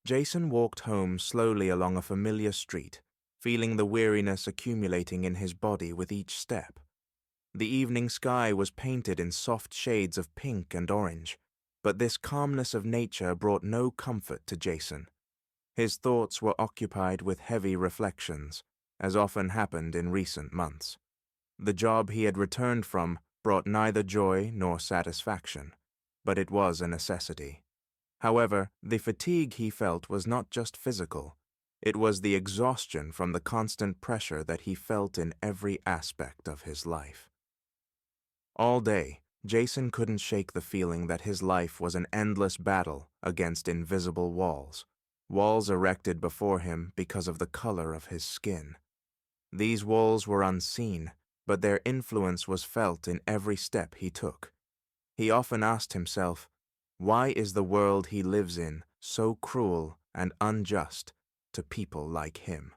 Jason walked home slowly along a familiar street, feeling the weariness accumulating in his body with each step. The evening sky was painted in soft shades of pink and orange, but this calmness of nature brought no comfort to Jason. His thoughts were occupied with heavy reflections, as often happened in recent months. The job he had returned from brought neither joy nor satisfaction, but it was a necessity. However, the fatigue he felt was not just physical. It was the exhaustion from the constant pressure that he felt in every aspect of his life. All day, Jason couldn't shake the feeling that his life was an endless battle against invisible walls erected before him because of the color of his skin. These walls were unseen, but their influence was felt in every step he took. He often asked himself, why is the world he lives in so cruel and unjust to people like him?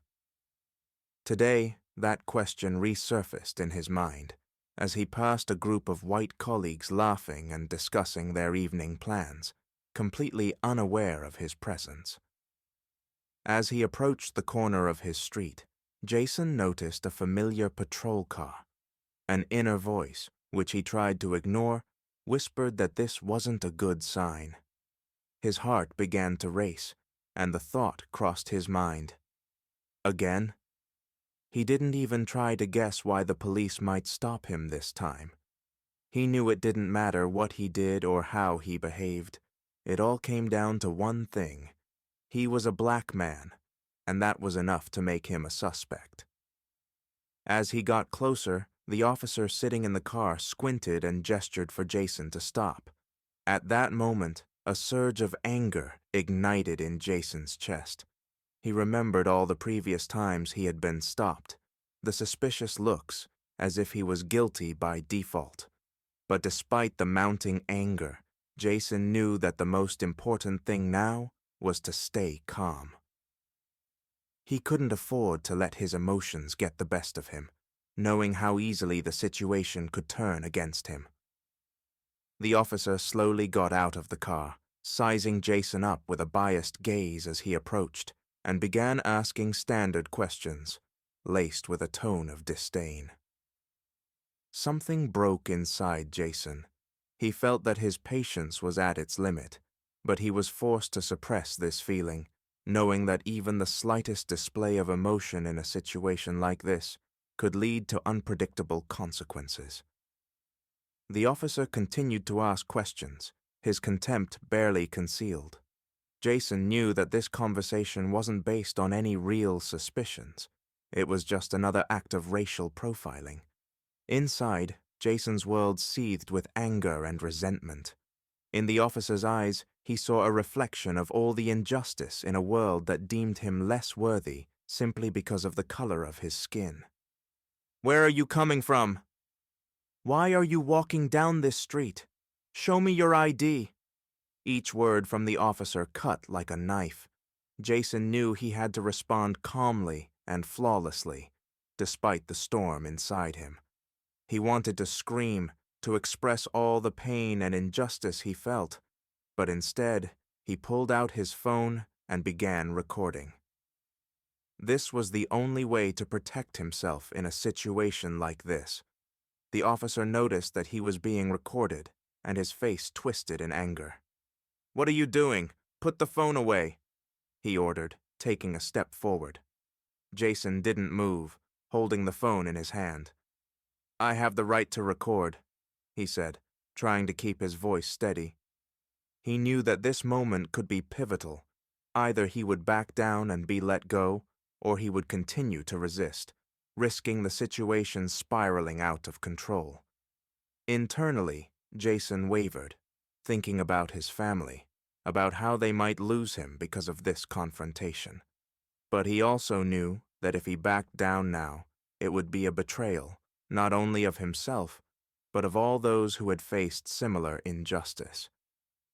Today, that question resurfaced in his mind as he passed a group of white colleagues laughing and discussing their evening plans, completely unaware of his presence. As he approached the corner of his street, Jason noticed a familiar patrol car. An inner voice, which he tried to ignore, whispered that this wasn't a good sign. His heart began to race, and the thought crossed his mind. Again? He didn't even try to guess why the police might stop him this time. He knew it didn't matter what he did or how he behaved. It all came down to one thing. He was a black man, and that was enough to make him a suspect. As he got closer, the officer sitting in the car squinted and gestured for Jason to stop. At that moment, a surge of anger ignited in Jason's chest. He remembered all the previous times he had been stopped, the suspicious looks, as if he was guilty by default. But despite the mounting anger, Jason knew that the most important thing now was to stay calm. He couldn't afford to let his emotions get the best of him, knowing how easily the situation could turn against him. The officer slowly got out of the car, sizing Jason up with a biased gaze as he approached, and began asking standard questions, laced with a tone of disdain. Something broke inside Jason. He felt that his patience was at its limit, but he was forced to suppress this feeling, knowing that even the slightest display of emotion in a situation like this could lead to unpredictable consequences. The officer continued to ask questions, his contempt barely concealed. Jason knew that this conversation wasn't based on any real suspicions. It was just another act of racial profiling. Inside, Jason's world seethed with anger and resentment. In the officer's eyes, he saw a reflection of all the injustice in a world that deemed him less worthy simply because of the color of his skin. "Where are you coming from? Why are you walking down this street? Show me your ID." Each word from the officer cut like a knife. Jason knew he had to respond calmly and flawlessly, despite the storm inside him. He wanted to scream, to express all the pain and injustice he felt, but instead, he pulled out his phone and began recording. This was the only way to protect himself in a situation like this. The officer noticed that he was being recorded, and his face twisted in anger. "What are you doing? Put the phone away," he ordered, taking a step forward. Jason didn't move, holding the phone in his hand. "I have the right to record," he said, trying to keep his voice steady. He knew that this moment could be pivotal. Either he would back down and be let go, or he would continue to resist, risking the situation spiraling out of control. Internally, Jason wavered, thinking about his family, about how they might lose him because of this confrontation. But he also knew that if he backed down now, it would be a betrayal, not only of himself, but of all those who had faced similar injustice.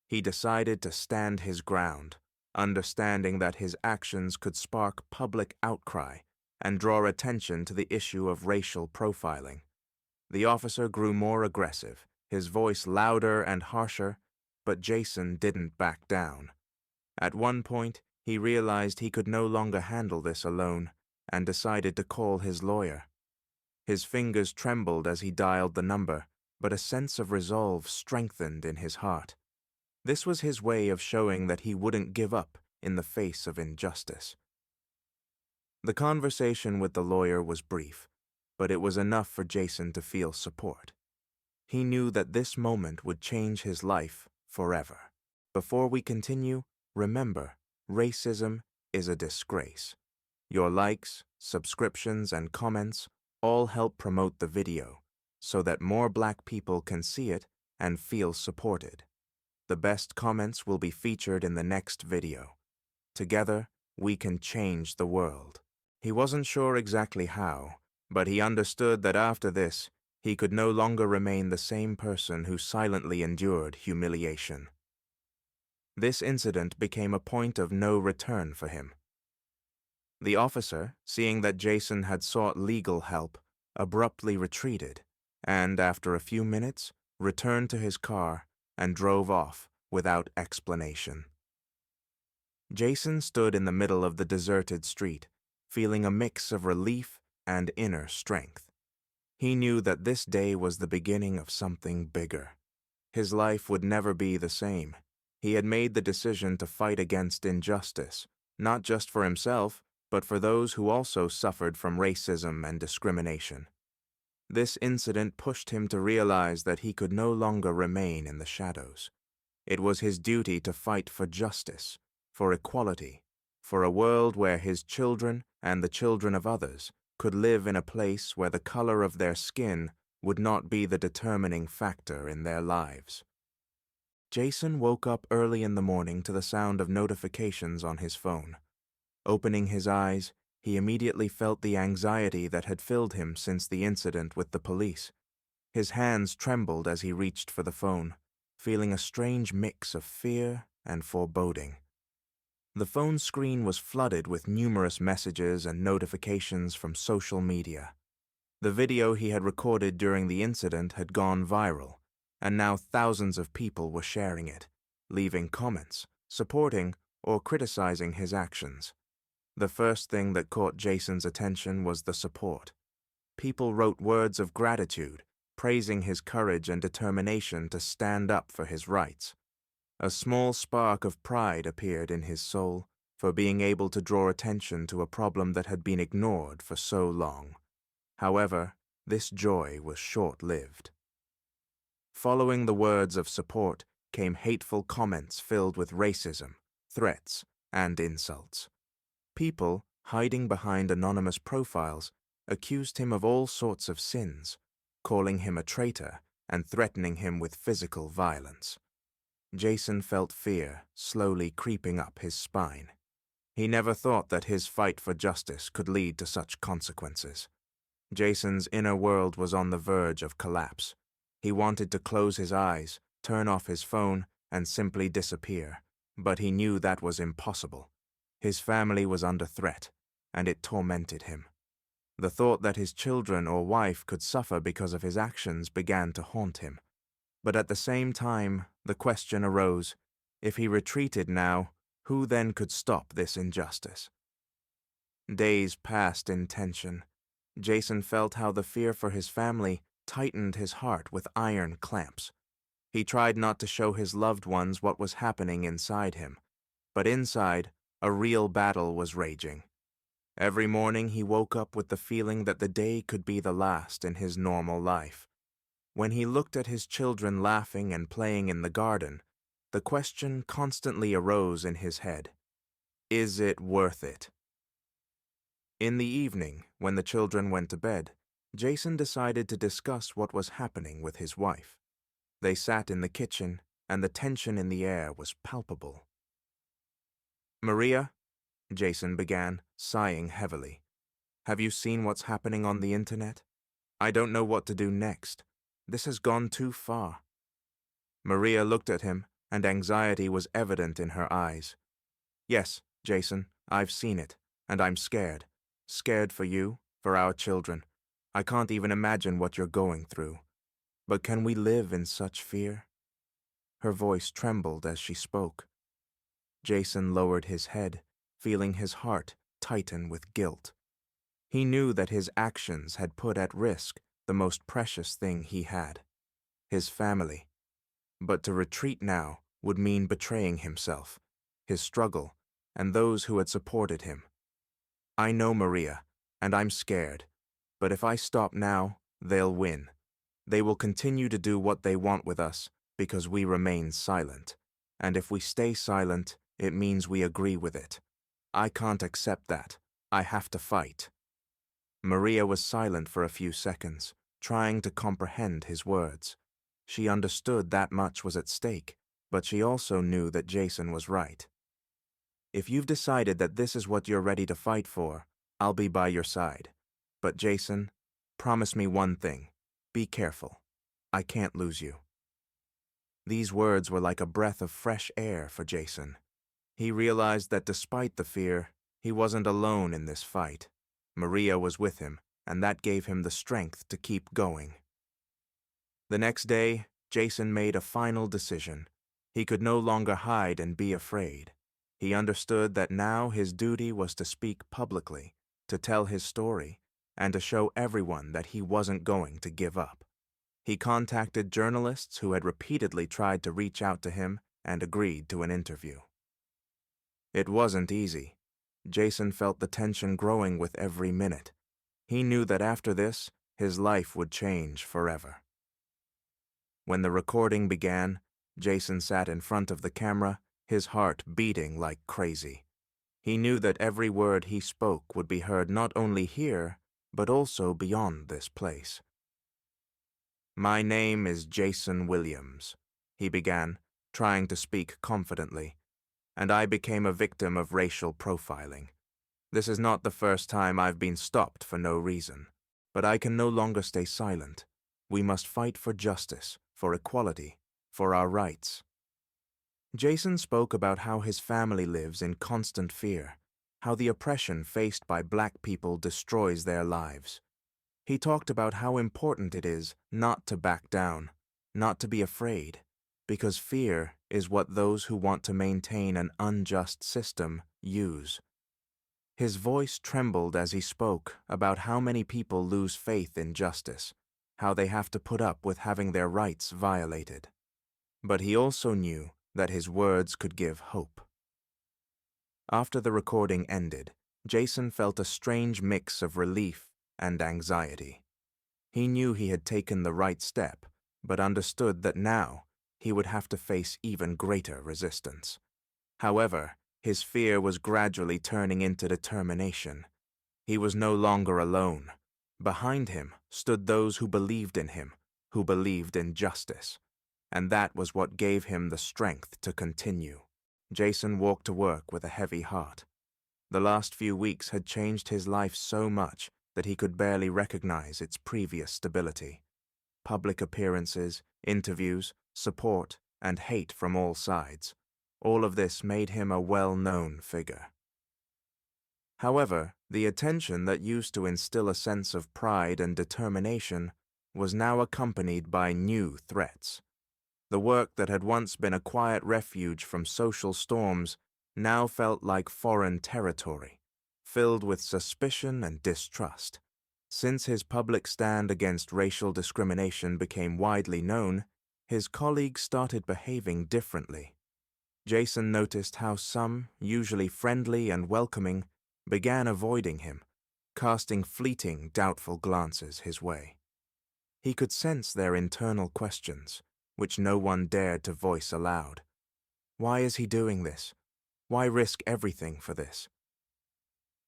He decided to stand his ground, understanding that his actions could spark public outcry and draw attention to the issue of racial profiling. The officer grew more aggressive, his voice louder and harsher, but Jason didn't back down. At one point, He realized he could no longer handle this alone and decided to call his lawyer. His fingers trembled as he dialed the number, but a sense of resolve strengthened in his heart. This was his way of showing that he wouldn't give up in the face of injustice. The conversation with the lawyer was brief, but it was enough for Jason to feel support. He knew that this moment would change his life forever. Before we continue, remember, racism is a disgrace. Your likes, subscriptions, and comments all help promote the video so that more Black people can see it and feel supported. The best comments will be featured in the next video. Together, we can change the world. He wasn't sure exactly how, but he understood that after this, he could no longer remain the same person who silently endured humiliation. This incident became a point of no return for him. The officer, seeing that Jason had sought legal help, abruptly retreated and, after a few minutes, returned to his car and drove off without explanation. Jason stood in the middle of the deserted street, feeling a mix of relief and inner strength. He knew that this day was the beginning of something bigger. His life would never be the same. He had made the decision to fight against injustice, not just for himself, but for those who also suffered from racism and discrimination. This incident pushed him to realize that he could no longer remain in the shadows. It was his duty to fight for justice, for equality, for a world where his children and the children of others could live in a place where the color of their skin would not be the determining factor in their lives. Jason woke up early in the morning to the sound of notifications on his phone. Opening his eyes, he immediately felt the anxiety that had filled him since the incident with the police. His hands trembled as he reached for the phone, feeling a strange mix of fear and foreboding. The phone screen was flooded with numerous messages and notifications from social media. The video he had recorded during the incident had gone viral, and now thousands of people were sharing it, leaving comments, supporting or criticizing his actions. The first thing that caught Jason's attention was the support. People wrote words of gratitude, praising his courage and determination to stand up for his rights. A small spark of pride appeared in his soul for being able to draw attention to a problem that had been ignored for so long. However, this joy was short-lived. Following the words of support came hateful comments filled with racism, threats, and insults. People, hiding behind anonymous profiles, accused him of all sorts of sins, calling him a traitor and threatening him with physical violence. Jason felt fear slowly creeping up his spine. He never thought that his fight for justice could lead to such consequences. Jason's inner world was on the verge of collapse. He wanted to close his eyes, turn off his phone, and simply disappear, but he knew that was impossible. His family was under threat, and it tormented him. The thought that his children or wife could suffer because of his actions began to haunt him. But at the same time, the question arose, if he retreated now, who then could stop this injustice? Days passed in tension. Jason felt how the fear for his family tightened his heart with iron clamps. He tried not to show his loved ones what was happening inside him, but inside, a real battle was raging. Every morning he woke up with the feeling that the day could be the last in his normal life. When he looked at his children laughing and playing in the garden, the question constantly arose in his head, is it worth it? In the evening, when the children went to bed, Jason decided to discuss what was happening with his wife. They sat in the kitchen, and the tension in the air was palpable. "Maria," Jason began, sighing heavily, "have you seen what's happening on the internet? I don't know what to do next. This has gone too far." Maria looked at him, and anxiety was evident in her eyes. "Yes, Jason, I've seen it, and I'm scared. Scared for you, for our children. I can't even imagine what you're going through. But can we live in such fear?" Her voice trembled as she spoke. Jason lowered his head, feeling his heart tighten with guilt. He knew that his actions had put at risk the most precious thing he had, his family. But to retreat now would mean betraying himself, his struggle, and those who had supported him. I know Maria, and I'm scared, but if I stop now, they'll win. They will continue to do what they want with us because we remain silent. And if we stay silent, it means we agree with it. I can't accept that. I have to fight. Maria was silent for a few seconds, trying to comprehend his words. She understood that much was at stake, but she also knew that Jason was right. If you've decided that this is what you're ready to fight for, I'll be by your side. But Jason, promise me one thing. Be careful. I can't lose you. These words were like a breath of fresh air for Jason. He realized that despite the fear, he wasn't alone in this fight. Maria was with him, and that gave him the strength to keep going. The next day, Jason made a final decision. He could no longer hide and be afraid. He understood that now his duty was to speak publicly, to tell his story, and to show everyone that he wasn't going to give up. He contacted journalists who had repeatedly tried to reach out to him and agreed to an interview. It wasn't easy. Jason felt the tension growing with every minute. He knew that after this, his life would change forever. When the recording began, Jason sat in front of the camera, his heart beating like crazy. He knew that every word he spoke would be heard not only here, but also beyond this place. My name is Jason Williams, he began, trying to speak confidently, and I became a victim of racial profiling. This is not the first time I've been stopped for no reason, but I can no longer stay silent. We must fight for justice, for equality, for our rights. Jason spoke about how his family lives in constant fear, how the oppression faced by Black people destroys their lives. He talked about how important it is not to back down, not to be afraid, because fear is what those who want to maintain an unjust system use. His voice trembled as he spoke about how many people lose faith in justice, how they have to put up with having their rights violated. But he also knew that his words could give hope. After the recording ended, Jason felt a strange mix of relief and anxiety. He knew he had taken the right step, but understood that now he would have to face even greater resistance. However, his fear was gradually turning into determination. He was no longer alone. Behind him stood those who believed in him, who believed in justice. And that was what gave him the strength to continue. Jason walked to work with a heavy heart. The last few weeks had changed his life so much that he could barely recognize its previous stability. Public appearances, interviews, support, and hate from all sides. All of this made him a well-known figure. However, the attention that used to instill a sense of pride and determination was now accompanied by new threats. The work that had once been a quiet refuge from social storms now felt like foreign territory, filled with suspicion and distrust. Since his public stand against racial discrimination became widely known, his colleagues started behaving differently. Jason noticed how some, usually friendly and welcoming, began avoiding him, casting fleeting, doubtful glances his way. He could sense their internal questions, which no one dared to voice aloud. Why is he doing this? Why risk everything for this?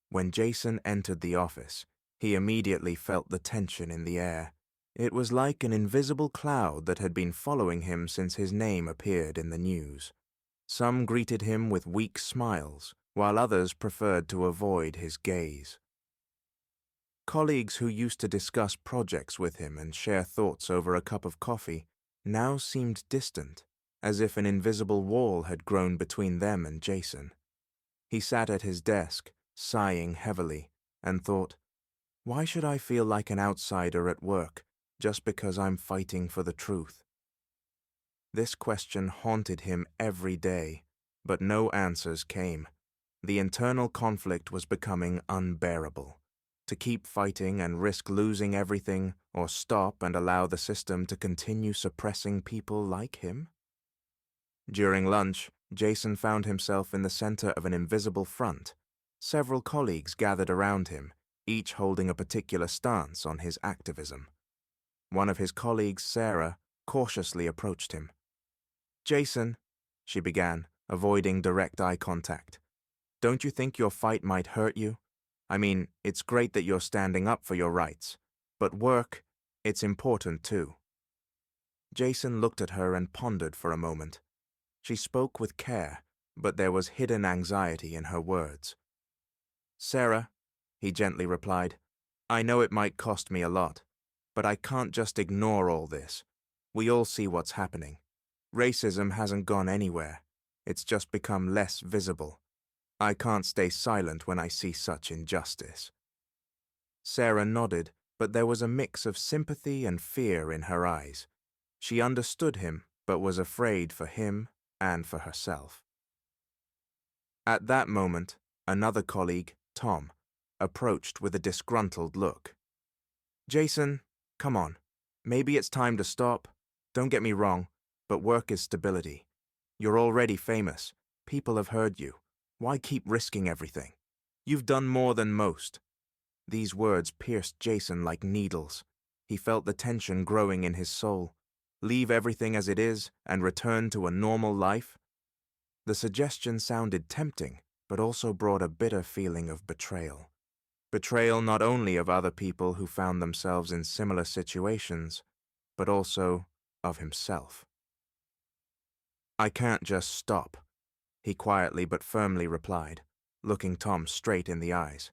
When Jason entered the office, he immediately felt the tension in the air. It was like an invisible cloud that had been following him since his name appeared in the news. Some greeted him with weak smiles, while others preferred to avoid his gaze. Colleagues who used to discuss projects with him and share thoughts over a cup of coffee now seemed distant, as if an invisible wall had grown between them and Jason. He sat at his desk, sighing heavily, and thought, why should I feel like an outsider at work just because I'm fighting for the truth? This question haunted him every day, but no answers came. The internal conflict was becoming unbearable. To keep fighting and risk losing everything, or stop and allow the system to continue suppressing people like him? During lunch, Jason found himself in the center of an invisible front. Several colleagues gathered around him, each holding a particular stance on his activism. One of his colleagues, Sarah, cautiously approached him. "Jason," she began, avoiding direct eye contact, "don't you think your fight might hurt you? I mean, it's great that you're standing up for your rights, but work, it's important too." Jason looked at her and pondered for a moment. She spoke with care, but there was hidden anxiety in her words. "Sarah," he gently replied, "I know it might cost me a lot, but I can't just ignore all this. We all see what's happening. Racism hasn't gone anywhere. It's just become less visible. I can't stay silent when I see such injustice." Sarah nodded, but there was a mix of sympathy and fear in her eyes. She understood him, but was afraid for him and for herself. At that moment, another colleague, Tom, approached with a disgruntled look. "Jason, come on. Maybe it's time to stop. Don't get me wrong, but work is stability. You're already famous. People have heard you. Why keep risking everything? You've done more than most." These words pierced Jason like needles. He felt the tension growing in his soul. Leave everything as it is and return to a normal life? The suggestion sounded tempting, but also brought a bitter feeling of betrayal. Betrayal not only of other people who found themselves in similar situations, but also of himself. "I can't just stop," he quietly but firmly replied, looking Tom straight in the eyes.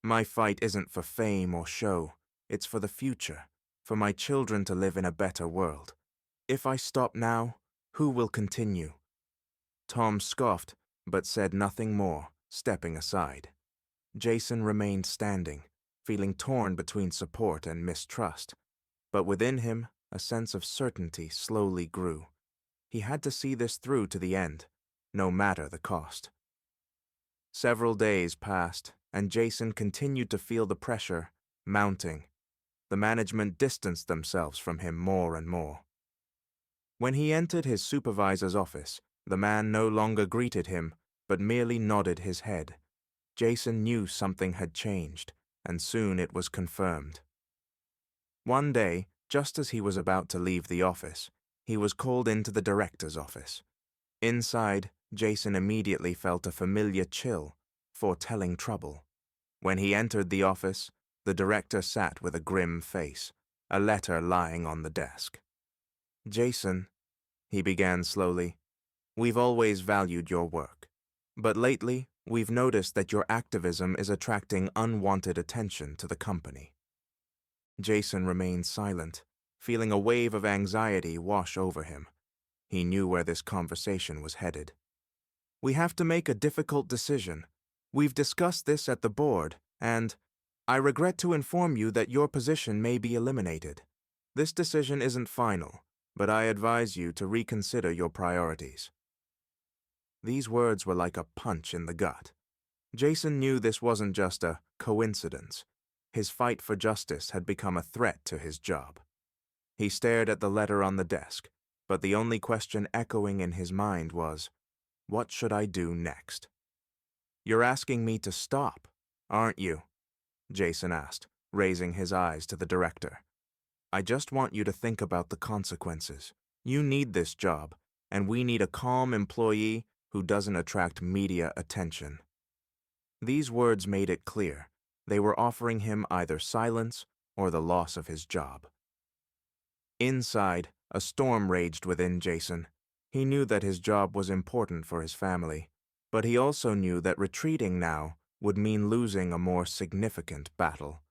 "My fight isn't for fame or show. It's for the future, for my children to live in a better world. If I stop now, who will continue?" Tom scoffed, but said nothing more, stepping aside. Jason remained standing, feeling torn between support and mistrust. But within him, a sense of certainty slowly grew. He had to see this through to the end, no matter the cost. Several days passed, and Jason continued to feel the pressure mounting. The management distanced themselves from him more and more. When he entered his supervisor's office, the man no longer greeted him, but merely nodded his head. Jason knew something had changed, and soon it was confirmed. One day, just as he was about to leave the office, he was called into the director's office. Inside, Jason immediately felt a familiar chill, foretelling trouble. When he entered the office, the director sat with a grim face, a letter lying on the desk. "Jason," he began slowly, "we've always valued your work. But lately, we've noticed that your activism is attracting unwanted attention to the company." Jason remained silent, feeling a wave of anxiety wash over him. He knew where this conversation was headed. "We have to make a difficult decision. We've discussed this at the board, and I regret to inform you that your position may be eliminated. This decision isn't final, but I advise you to reconsider your priorities." These words were like a punch in the gut. Jason knew this wasn't just a coincidence. His fight for justice had become a threat to his job. He stared at the letter on the desk, but the only question echoing in his mind was, "What should I do next?" "You're asking me to stop, aren't you?" Jason asked, raising his eyes to the director. "I just want you to think about the consequences. You need this job, and we need a calm employee who doesn't attract media attention." These words made it clear. They were offering him either silence or the loss of his job. Inside, a storm raged within Jason. He knew that his job was important for his family, but he also knew that retreating now would mean losing a more significant battle.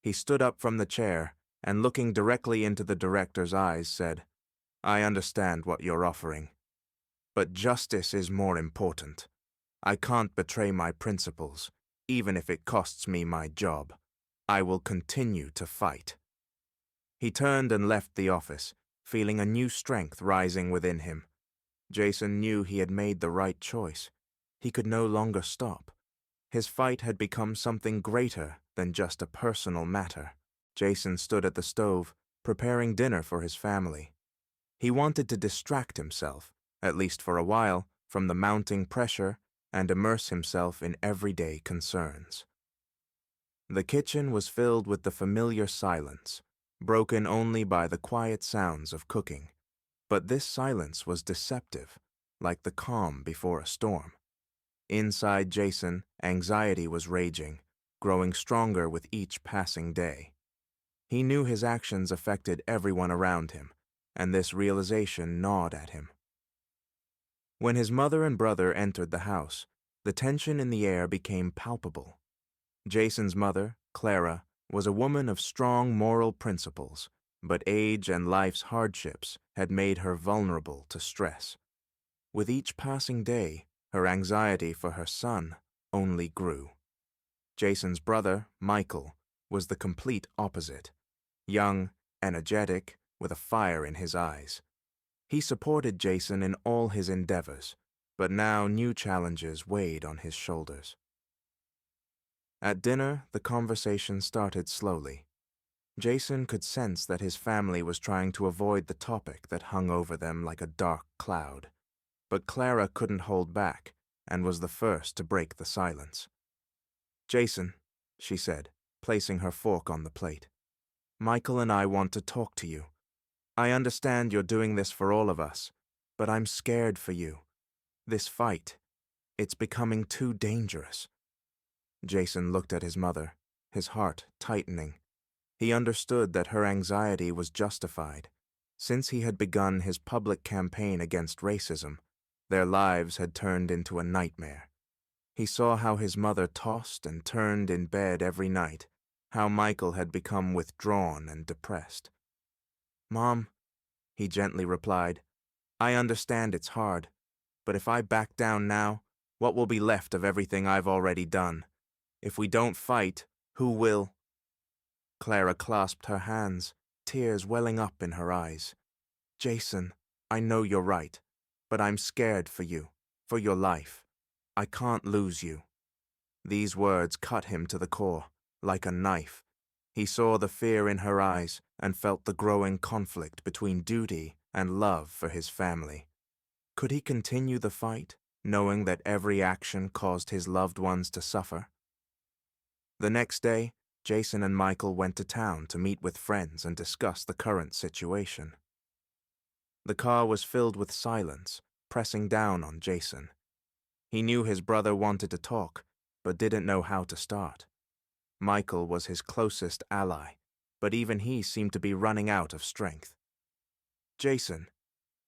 He stood up from the chair and, looking directly into the director's eyes, said, "I understand what you're offering, but justice is more important. I can't betray my principles, even if it costs me my job. I will continue to fight." He turned and left the office, feeling a new strength rising within him. Jason knew he had made the right choice. He could no longer stop. His fight had become something greater than just a personal matter. Jason stood at the stove, preparing dinner for his family. He wanted to distract himself, at least for a while, from the mounting pressure and immerse himself in everyday concerns. The kitchen was filled with the familiar silence, broken only by the quiet sounds of cooking. But this silence was deceptive, like the calm before a storm. Inside Jason, anxiety was raging, growing stronger with each passing day. He knew his actions affected everyone around him, and this realization gnawed at him. When his mother and brother entered the house, the tension in the air became palpable. Jason's mother, Clara, was a woman of strong moral principles, but age and life's hardships had made her vulnerable to stress. With each passing day, her anxiety for her son only grew. Jason's brother, Michael, was the complete opposite. Young, energetic, with a fire in his eyes. He supported Jason in all his endeavors, but now new challenges weighed on his shoulders. At dinner, the conversation started slowly. Jason could sense that his family was trying to avoid the topic that hung over them like a dark cloud. But Clara couldn't hold back, and was the first to break the silence. "Jason," she said, placing her fork on the plate, "Michael and I want to talk to you. I understand you're doing this for all of us, but I'm scared for you. This fight, it's becoming too dangerous." Jason looked at his mother, his heart tightening. He understood that her anxiety was justified. Since he had begun his public campaign against racism, their lives had turned into a nightmare. He saw how his mother tossed and turned in bed every night, how Michael had become withdrawn and depressed. "Mom," he gently replied, "I understand it's hard, but if I back down now, what will be left of everything I've already done? If we don't fight, who will?" Clara clasped her hands, tears welling up in her eyes. "Jason, I know you're right, but I'm scared for you, for your life. I can't lose you." These words cut him to the core, like a knife. He saw the fear in her eyes and felt the growing conflict between duty and love for his family. Could he continue the fight, knowing that every action caused his loved ones to suffer? The next day, Jason and Michael went to town to meet with friends and discuss the current situation. The car was filled with silence, pressing down on Jason. He knew his brother wanted to talk, but didn't know how to start. Michael was his closest ally, but even he seemed to be running out of strength. "Jason,"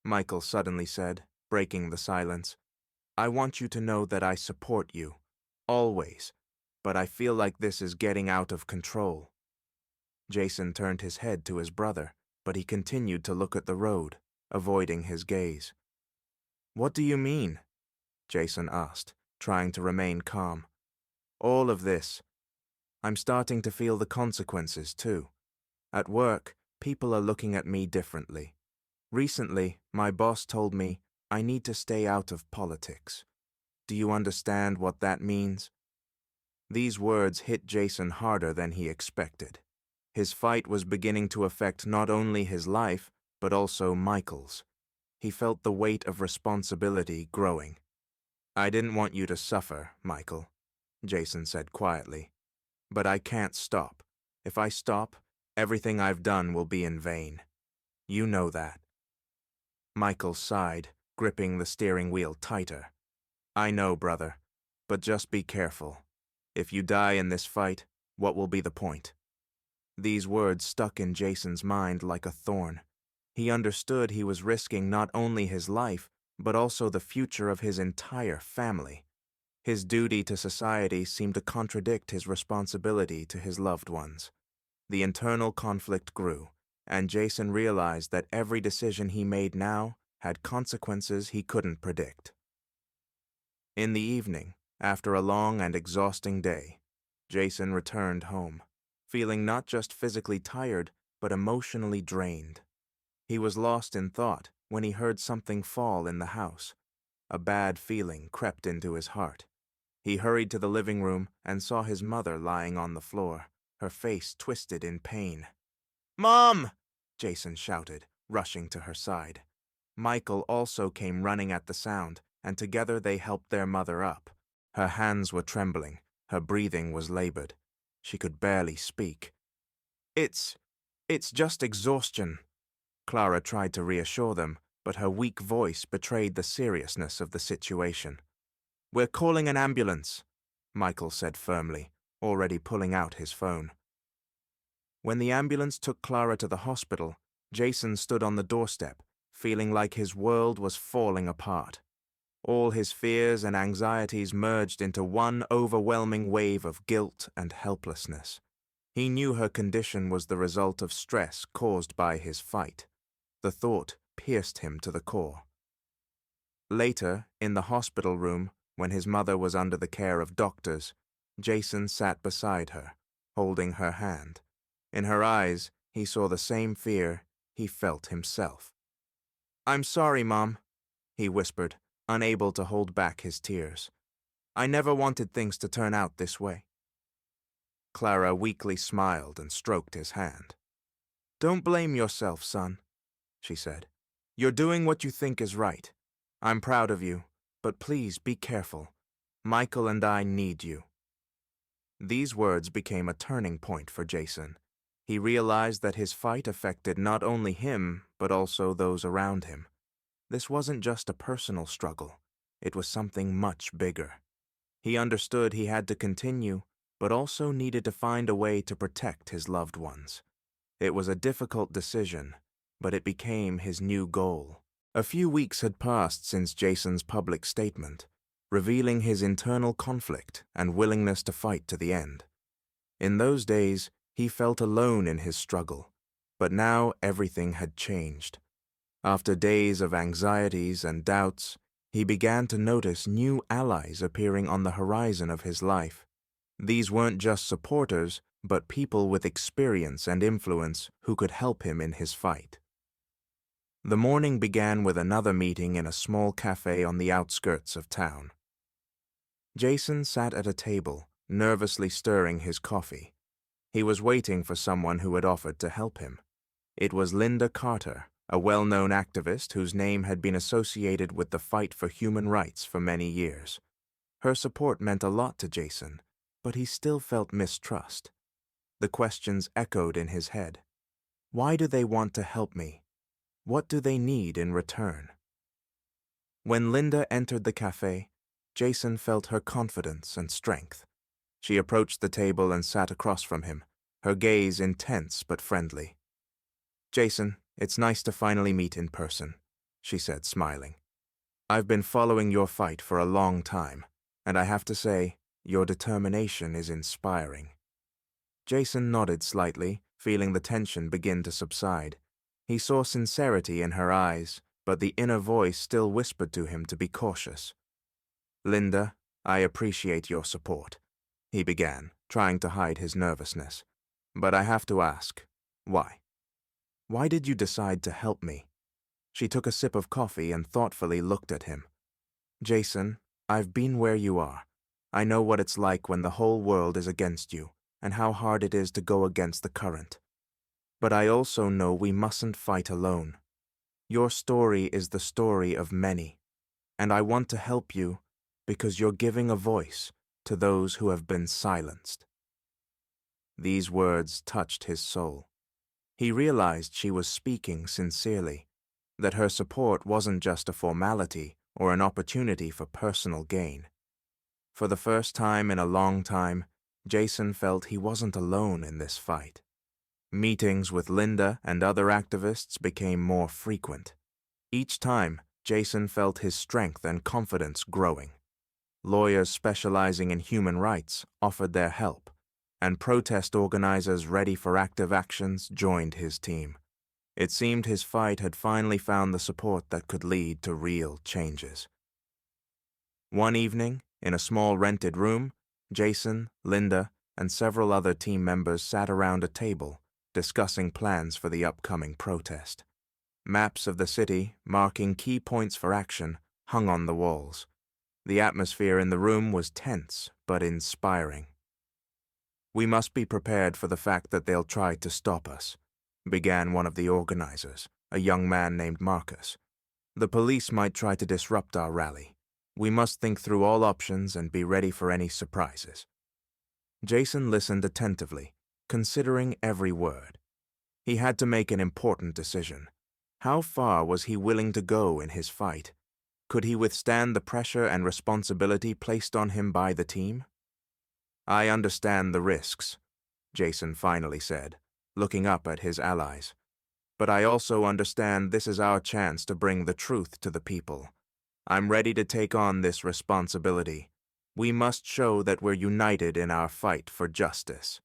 Michael suddenly said, breaking the silence, "I want you to know that I support you, always, but I feel like this is getting out of control." Jason turned his head to his brother, but he continued to look at the road, avoiding his gaze. "What do you mean?" Jason asked, trying to remain calm. "All of this. I'm starting to feel the consequences, too. At work, people are looking at me differently. Recently, my boss told me I need to stay out of politics. Do you understand what that means?" These words hit Jason harder than he expected. His fight was beginning to affect not only his life, but also Michael's. He felt the weight of responsibility growing. "I didn't want you to suffer, Michael," Jason said quietly. "But I can't stop. If I stop, everything I've done will be in vain. You know that." Michael sighed, gripping the steering wheel tighter. "I know, brother, but just be careful. If you die in this fight, what will be the point?" These words stuck in Jason's mind like a thorn. He understood he was risking not only his life, but also the future of his entire family. His duty to society seemed to contradict his responsibility to his loved ones. The internal conflict grew, and Jason realized that every decision he made now had consequences he couldn't predict. In the evening, after a long and exhausting day, Jason returned home, feeling not just physically tired, but emotionally drained. He was lost in thought when he heard something fall in the house. A bad feeling crept into his heart. He hurried to the living room and saw his mother lying on the floor, her face twisted in pain. "Mom!" Jason shouted, rushing to her side. Michael also came running at the sound, and together they helped their mother up. Her hands were trembling, her breathing was labored. She could barely speak. It's just exhaustion." Clara tried to reassure them, but her weak voice betrayed the seriousness of the situation. "We're calling an ambulance," Michael said firmly, already pulling out his phone. When the ambulance took Clara to the hospital, Jason stood on the doorstep, feeling like his world was falling apart. All his fears and anxieties merged into one overwhelming wave of guilt and helplessness. He knew her condition was the result of stress caused by his fight. The thought pierced him to the core. Later, in the hospital room, when his mother was under the care of doctors, Jason sat beside her, holding her hand. In her eyes, he saw the same fear he felt himself. "I'm sorry, Mom," he whispered, unable to hold back his tears. "I never wanted things to turn out this way." Clara weakly smiled and stroked his hand. "Don't blame yourself, son," she said. "You're doing what you think is right. I'm proud of you, but please be careful. Michael and I need you." These words became a turning point for Jason. He realized that his fight affected not only him, but also those around him. This wasn't just a personal struggle. It was something much bigger. He understood he had to continue, but also needed to find a way to protect his loved ones. It was a difficult decision, but it became his new goal. A few weeks had passed since Jason's public statement, revealing his internal conflict and willingness to fight to the end. In those days, he felt alone in his struggle, but now everything had changed. After days of anxieties and doubts, he began to notice new allies appearing on the horizon of his life. These weren't just supporters, but people with experience and influence who could help him in his fight. The morning began with another meeting in a small cafe on the outskirts of town. Jason sat at a table, nervously stirring his coffee. He was waiting for someone who had offered to help him. It was Linda Carter, a well-known activist whose name had been associated with the fight for human rights for many years. Her support meant a lot to Jason, but he still felt mistrust. The questions echoed in his head. Why do they want to help me? What do they need in return? When Linda entered the cafe, Jason felt her confidence and strength. She approached the table and sat across from him, her gaze intense but friendly. "Jason, it's nice to finally meet in person," she said, smiling. "I've been following your fight for a long time, and I have to say, your determination is inspiring." Jason nodded slightly, feeling the tension begin to subside. He saw sincerity in her eyes, but the inner voice still whispered to him to be cautious. "Linda, I appreciate your support," he began, trying to hide his nervousness. "But I have to ask, why? Why did you decide to help me?" She took a sip of coffee and thoughtfully looked at him. "Jason, I've been where you are. I know what it's like when the whole world is against you, and how hard it is to go against the current. But I also know we mustn't fight alone. Your story is the story of many, and I want to help you because you're giving a voice to those who have been silenced." These words touched his soul. He realized she was speaking sincerely, that her support wasn't just a formality or an opportunity for personal gain. For the first time in a long time, Jason felt he wasn't alone in this fight. Meetings with Linda and other activists became more frequent. Each time, Jason felt his strength and confidence growing. Lawyers specializing in human rights offered their help, and protest organizers ready for active actions joined his team. It seemed his fight had finally found the support that could lead to real changes. One evening, in a small rented room, Jason, Linda, and several other team members sat around a table, discussing plans for the upcoming protest. Maps of the city, marking key points for action, hung on the walls. The atmosphere in the room was tense but inspiring. "We must be prepared for the fact that they'll try to stop us," began one of the organizers, a young man named Marcus. "The police might try to disrupt our rally. We must think through all options and be ready for any surprises." Jason listened attentively, considering every word. He had to make an important decision. How far was he willing to go in his fight? Could he withstand the pressure and responsibility placed on him by the team? "I understand the risks," Jason finally said, looking up at his allies. "But I also understand this is our chance to bring the truth to the people. I'm ready to take on this responsibility. We must show that we're united in our fight for justice."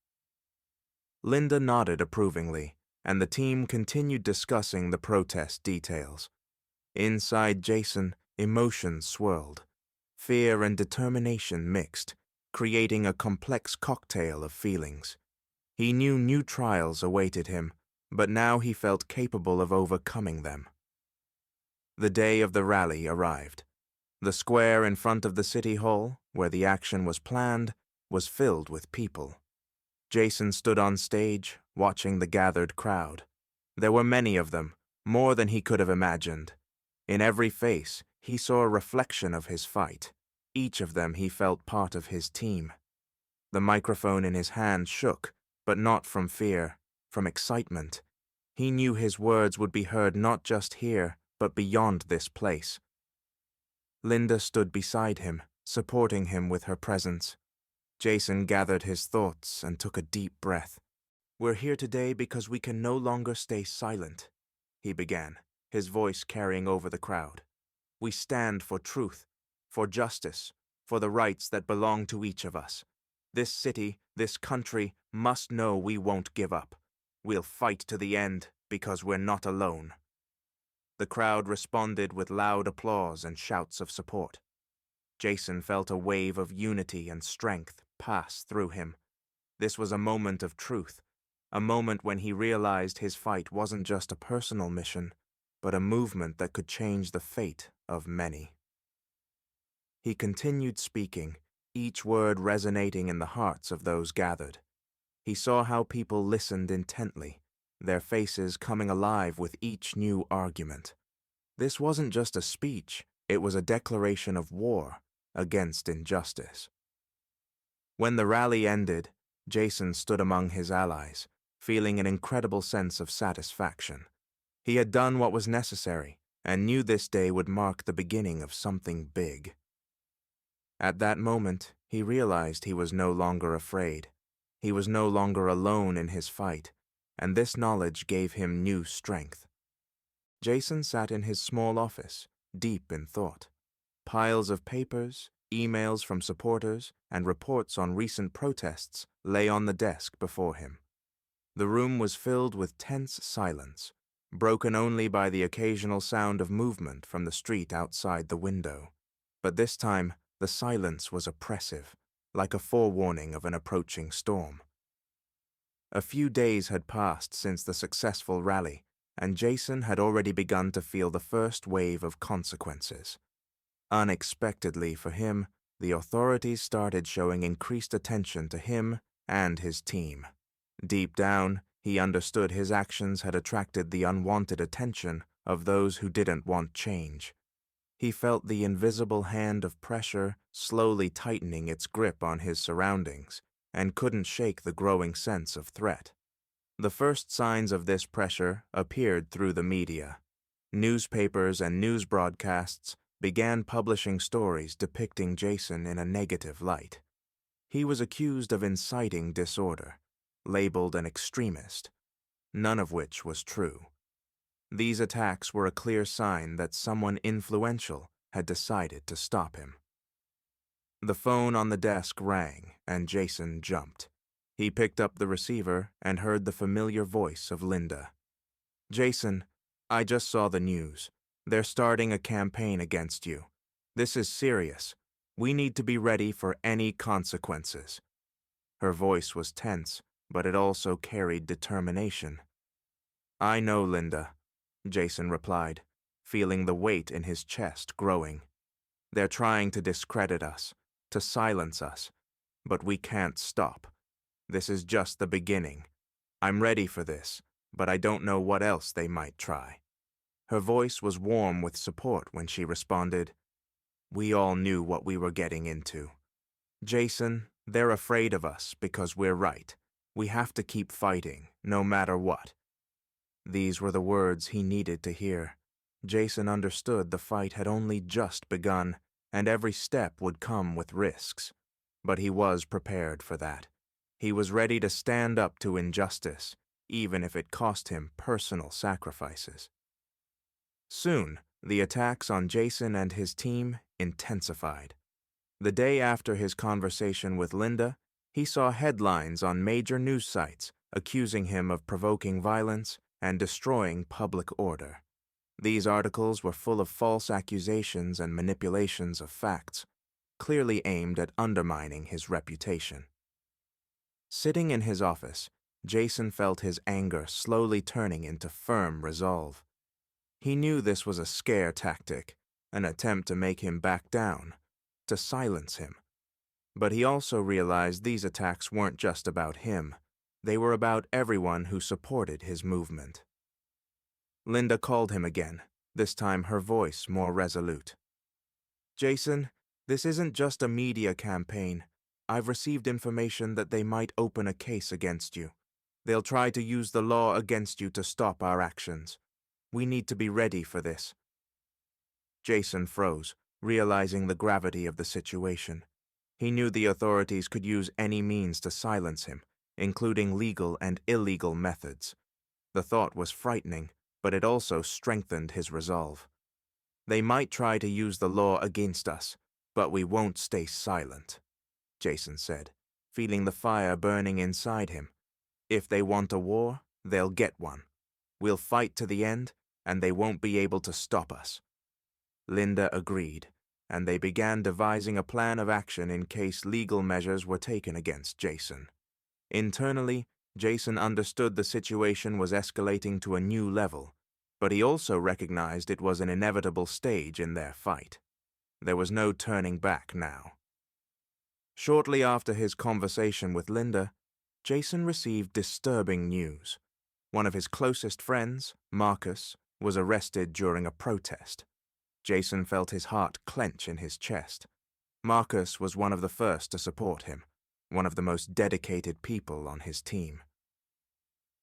Linda nodded approvingly, and the team continued discussing the protest details. Inside Jason, emotions swirled. Fear and determination mixed, creating a complex cocktail of feelings. He knew new trials awaited him, but now he felt capable of overcoming them. The day of the rally arrived. The square in front of the city hall, where the action was planned, was filled with people. Jason stood on stage, watching the gathered crowd. There were many of them, more than he could have imagined. In every face, he saw a reflection of his fight. Each of them he felt part of his team. The microphone in his hand shook, but not from fear, from excitement. He knew his words would be heard not just here, but beyond this place. Linda stood beside him, supporting him with her presence. Jason gathered his thoughts and took a deep breath. "We're here today because we can no longer stay silent," he began, his voice carrying over the crowd. "We stand for truth, for justice, for the rights that belong to each of us. This city, this country, must know we won't give up. We'll fight to the end because we're not alone." The crowd responded with loud applause and shouts of support. Jason felt a wave of unity and strength pass through him. This was a moment of truth, a moment when he realized his fight wasn't just a personal mission, but a movement that could change the fate of many. He continued speaking, each word resonating in the hearts of those gathered. He saw how people listened intently, their faces coming alive with each new argument. This wasn't just a speech, it was a declaration of war against injustice. When the rally ended, Jason stood among his allies, feeling an incredible sense of satisfaction. He had done what was necessary, and knew this day would mark the beginning of something big. At that moment, he realized he was no longer afraid. He was no longer alone in his fight, and this knowledge gave him new strength. Jason sat in his small office, deep in thought. Piles of papers, emails from supporters, and reports on recent protests lay on the desk before him. The room was filled with tense silence, broken only by the occasional sound of movement from the street outside the window. But this time, the silence was oppressive, like a forewarning of an approaching storm. A few days had passed since the successful rally, and Jason had already begun to feel the first wave of consequences. Unexpectedly for him, the authorities started showing increased attention to him and his team. Deep down, he understood his actions had attracted the unwanted attention of those who didn't want change. He felt the invisible hand of pressure slowly tightening its grip on his surroundings, and couldn't shake the growing sense of threat. The first signs of this pressure appeared through the media. Newspapers and news broadcasts began publishing stories depicting Jason in a negative light. He was accused of inciting disorder, labeled an extremist, none of which was true. These attacks were a clear sign that someone influential had decided to stop him. The phone on the desk rang, and Jason jumped. He picked up the receiver and heard the familiar voice of Linda. "Jason, I just saw the news. They're starting a campaign against you. This is serious. We need to be ready for any consequences." Her voice was tense, but it also carried determination. "I know, Linda," Jason replied, feeling the weight in his chest growing. They're trying to discredit us, to silence us, but we can't stop. This is just the beginning. I'm ready for this, but I don't know what else they might try." Her voice was warm with support when she responded, "We all knew what we were getting into. Jason, they're afraid of us because we're right. We have to keep fighting, no matter what." These were the words he needed to hear. Jason understood the fight had only just begun, and every step would come with risks. But he was prepared for that. He was ready to stand up to injustice, even if it cost him personal sacrifices. Soon, the attacks on Jason and his team intensified. The day after his conversation with Linda, he saw headlines on major news sites accusing him of provoking violence and destroying public order. These articles were full of false accusations and manipulations of facts, clearly aimed at undermining his reputation. Sitting in his office, Jason felt his anger slowly turning into firm resolve. He knew this was a scare tactic, an attempt to make him back down, to silence him. But he also realized these attacks weren't just about him. They were about everyone who supported his movement. Linda called him again, this time her voice more resolute. "Jason, this isn't just a media campaign. I've received information that they might open a case against you. They'll try to use the law against you to stop our actions. We need to be ready for this." Jason froze, realizing the gravity of the situation. He knew the authorities could use any means to silence him, including legal and illegal methods. The thought was frightening, but it also strengthened his resolve. "They might try to use the law against us, but we won't stay silent," Jason said, feeling the fire burning inside him. "If they want a war, they'll get one. We'll fight to the end, and they won't be able to stop us." Linda agreed, and they began devising a plan of action in case legal measures were taken against Jason. Internally, Jason understood the situation was escalating to a new level, but he also recognized it was an inevitable stage in their fight. There was no turning back now. Shortly after his conversation with Linda, Jason received disturbing news. One of his closest friends, Marcus, was arrested during a protest. Jason felt his heart clench in his chest. Marcus was one of the first to support him, one of the most dedicated people on his team.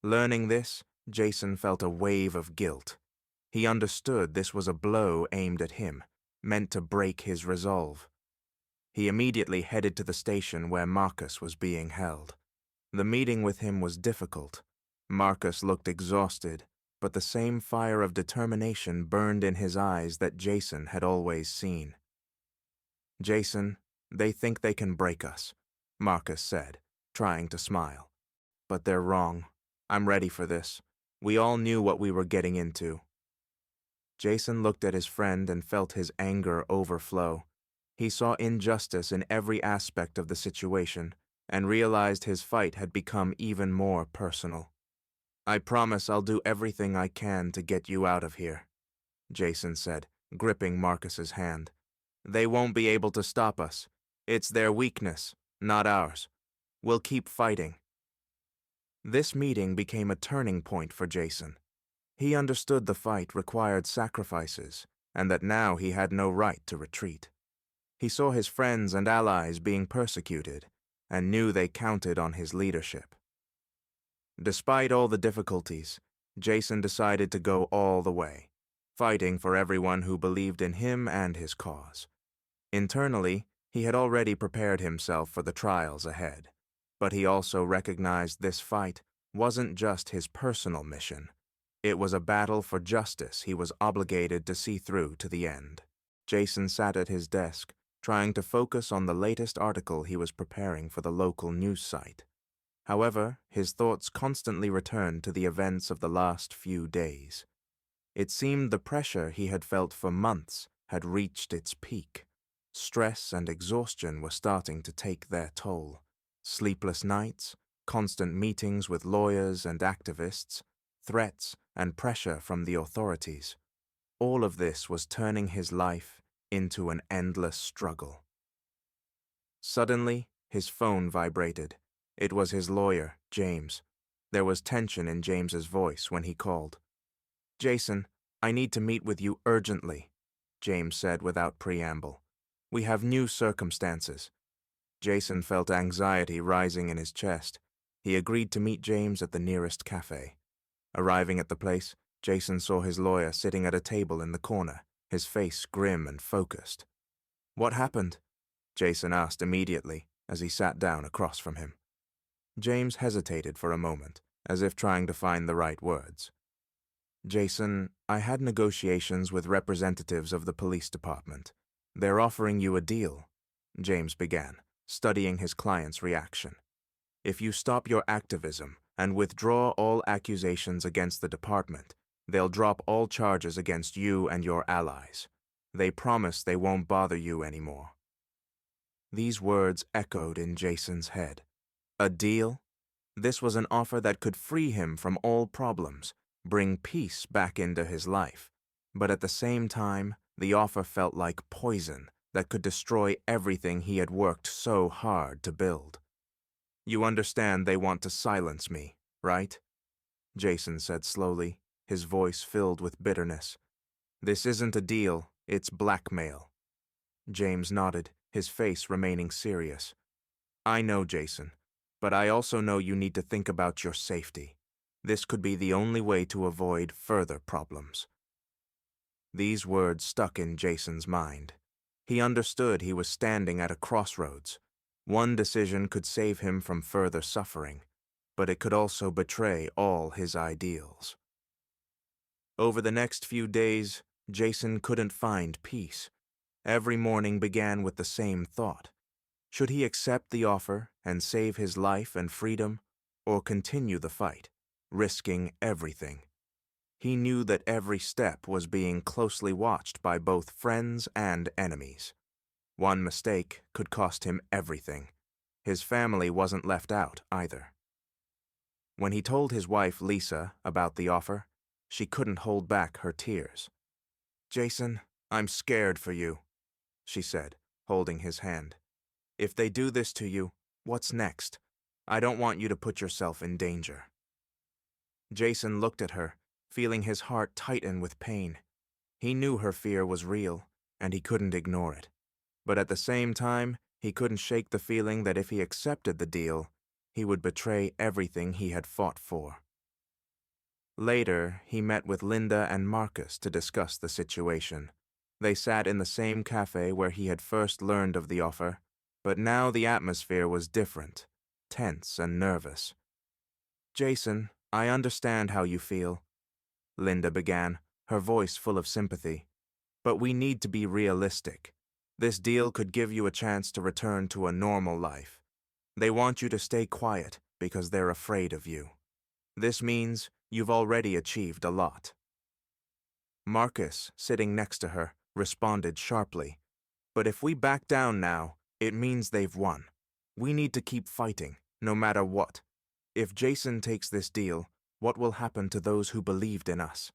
Learning this, Jason felt a wave of guilt. He understood this was a blow aimed at him, meant to break his resolve. He immediately headed to the station where Marcus was being held. The meeting with him was difficult. Marcus looked exhausted, but the same fire of determination burned in his eyes that Jason had always seen. "Jason, they think they can break us," Marcus said, trying to smile. "But they're wrong. I'm ready for this. We all knew what we were getting into." Jason looked at his friend and felt his anger overflow. He saw injustice in every aspect of the situation and realized his fight had become even more personal. "I promise I'll do everything I can to get you out of here," Jason said, gripping Marcus's hand. "They won't be able to stop us. It's their weakness, not ours. We'll keep fighting." This meeting became a turning point for Jason. He understood the fight required sacrifices, and that now he had no right to retreat. He saw his friends and allies being persecuted, and knew they counted on his leadership. Despite all the difficulties, Jason decided to go all the way, fighting for everyone who believed in him and his cause. Internally, he had already prepared himself for the trials ahead, but he also recognized this fight wasn't just his personal mission. It was a battle for justice he was obligated to see through to the end. Jason sat at his desk, trying to focus on the latest article he was preparing for the local news site. However, his thoughts constantly returned to the events of the last few days. It seemed the pressure he had felt for months had reached its peak. Stress and exhaustion were starting to take their toll. Sleepless nights, constant meetings with lawyers and activists, threats and pressure from the authorities. All of this was turning his life into an endless struggle. Suddenly, his phone vibrated. It was his lawyer, James. There was tension in James's voice when he called. "Jason, I need to meet with you urgently," James said without preamble. "We have new circumstances." Jason felt anxiety rising in his chest. He agreed to meet James at the nearest cafe. Arriving at the place, Jason saw his lawyer sitting at a table in the corner, his face grim and focused. "What happened?" Jason asked immediately as he sat down across from him. James hesitated for a moment, as if trying to find the right words. "Jason, I had negotiations with representatives of the police department. They're offering you a deal," James began, studying his client's reaction. "If you stop your activism and withdraw all accusations against the department, they'll drop all charges against you and your allies. They promise they won't bother you anymore." These words echoed in Jason's head. A deal? This was an offer that could free him from all problems, bring peace back into his life. But at the same time, the offer felt like poison that could destroy everything he had worked so hard to build. "You understand they want to silence me, right?" Jason said slowly, his voice filled with bitterness. "This isn't a deal, it's blackmail." James nodded, his face remaining serious. "I know, Jason, but I also know you need to think about your safety. This could be the only way to avoid further problems." These words stuck in Jason's mind. He understood he was standing at a crossroads. One decision could save him from further suffering, but it could also betray all his ideals. Over the next few days, Jason couldn't find peace. Every morning began with the same thought. Should he accept the offer and save his life and freedom, or continue the fight, risking everything? He knew that every step was being closely watched by both friends and enemies. One mistake could cost him everything. His family wasn't left out either. When he told his wife, Lisa, about the offer, she couldn't hold back her tears. "Jason, I'm scared for you," she said, holding his hand. "If they do this to you, what's next? I don't want you to put yourself in danger." Jason looked at her, feeling his heart tighten with pain. He knew her fear was real, and he couldn't ignore it. But at the same time, he couldn't shake the feeling that if he accepted the deal, he would betray everything he had fought for. Later, he met with Linda and Marcus to discuss the situation. They sat in the same cafe where he had first learned of the offer, but now the atmosphere was different, tense and nervous. "Jason, I understand how you feel," Linda began, her voice full of sympathy. "But we need to be realistic. This deal could give you a chance to return to a normal life. They want you to stay quiet because they're afraid of you. This means you've already achieved a lot." Marcus, sitting next to her, responded sharply. "But if we back down now, it means they've won. We need to keep fighting, no matter what. If Jason takes this deal, what will happen to those who believed in us?"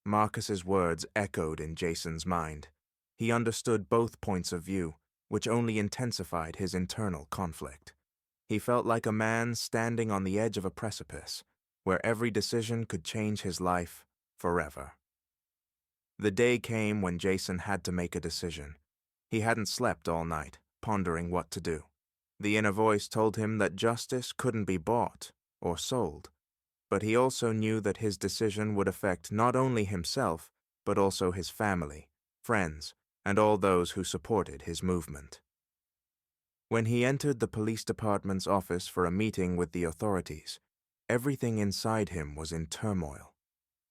Marcus's words echoed in Jason's mind. He understood both points of view, which only intensified his internal conflict. He felt like a man standing on the edge of a precipice, where every decision could change his life forever. The day came when Jason had to make a decision. He hadn't slept all night, pondering what to do. The inner voice told him that justice couldn't be bought or sold, but he also knew that his decision would affect not only himself, but also his family, friends, and all those who supported his movement. When he entered the police department's office for a meeting with the authorities, everything inside him was in turmoil.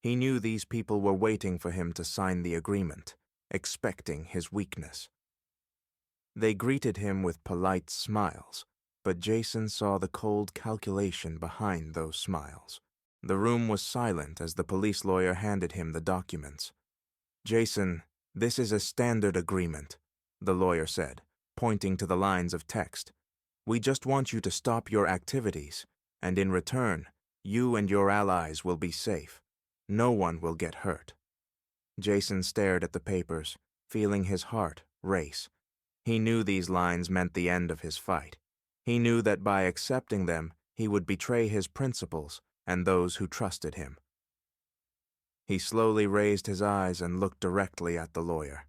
He knew these people were waiting for him to sign the agreement, expecting his weakness. They greeted him with polite smiles, but Jason saw the cold calculation behind those smiles. The room was silent as the police lawyer handed him the documents. "Jason, this is a standard agreement," the lawyer said, pointing to the lines of text. "We just want you to stop your activities, and in return, you and your allies will be safe. No one will get hurt." Jason stared at the papers, feeling his heart race. He knew these lines meant the end of his fight. He knew that by accepting them, he would betray his principles and those who trusted him. He slowly raised his eyes and looked directly at the lawyer.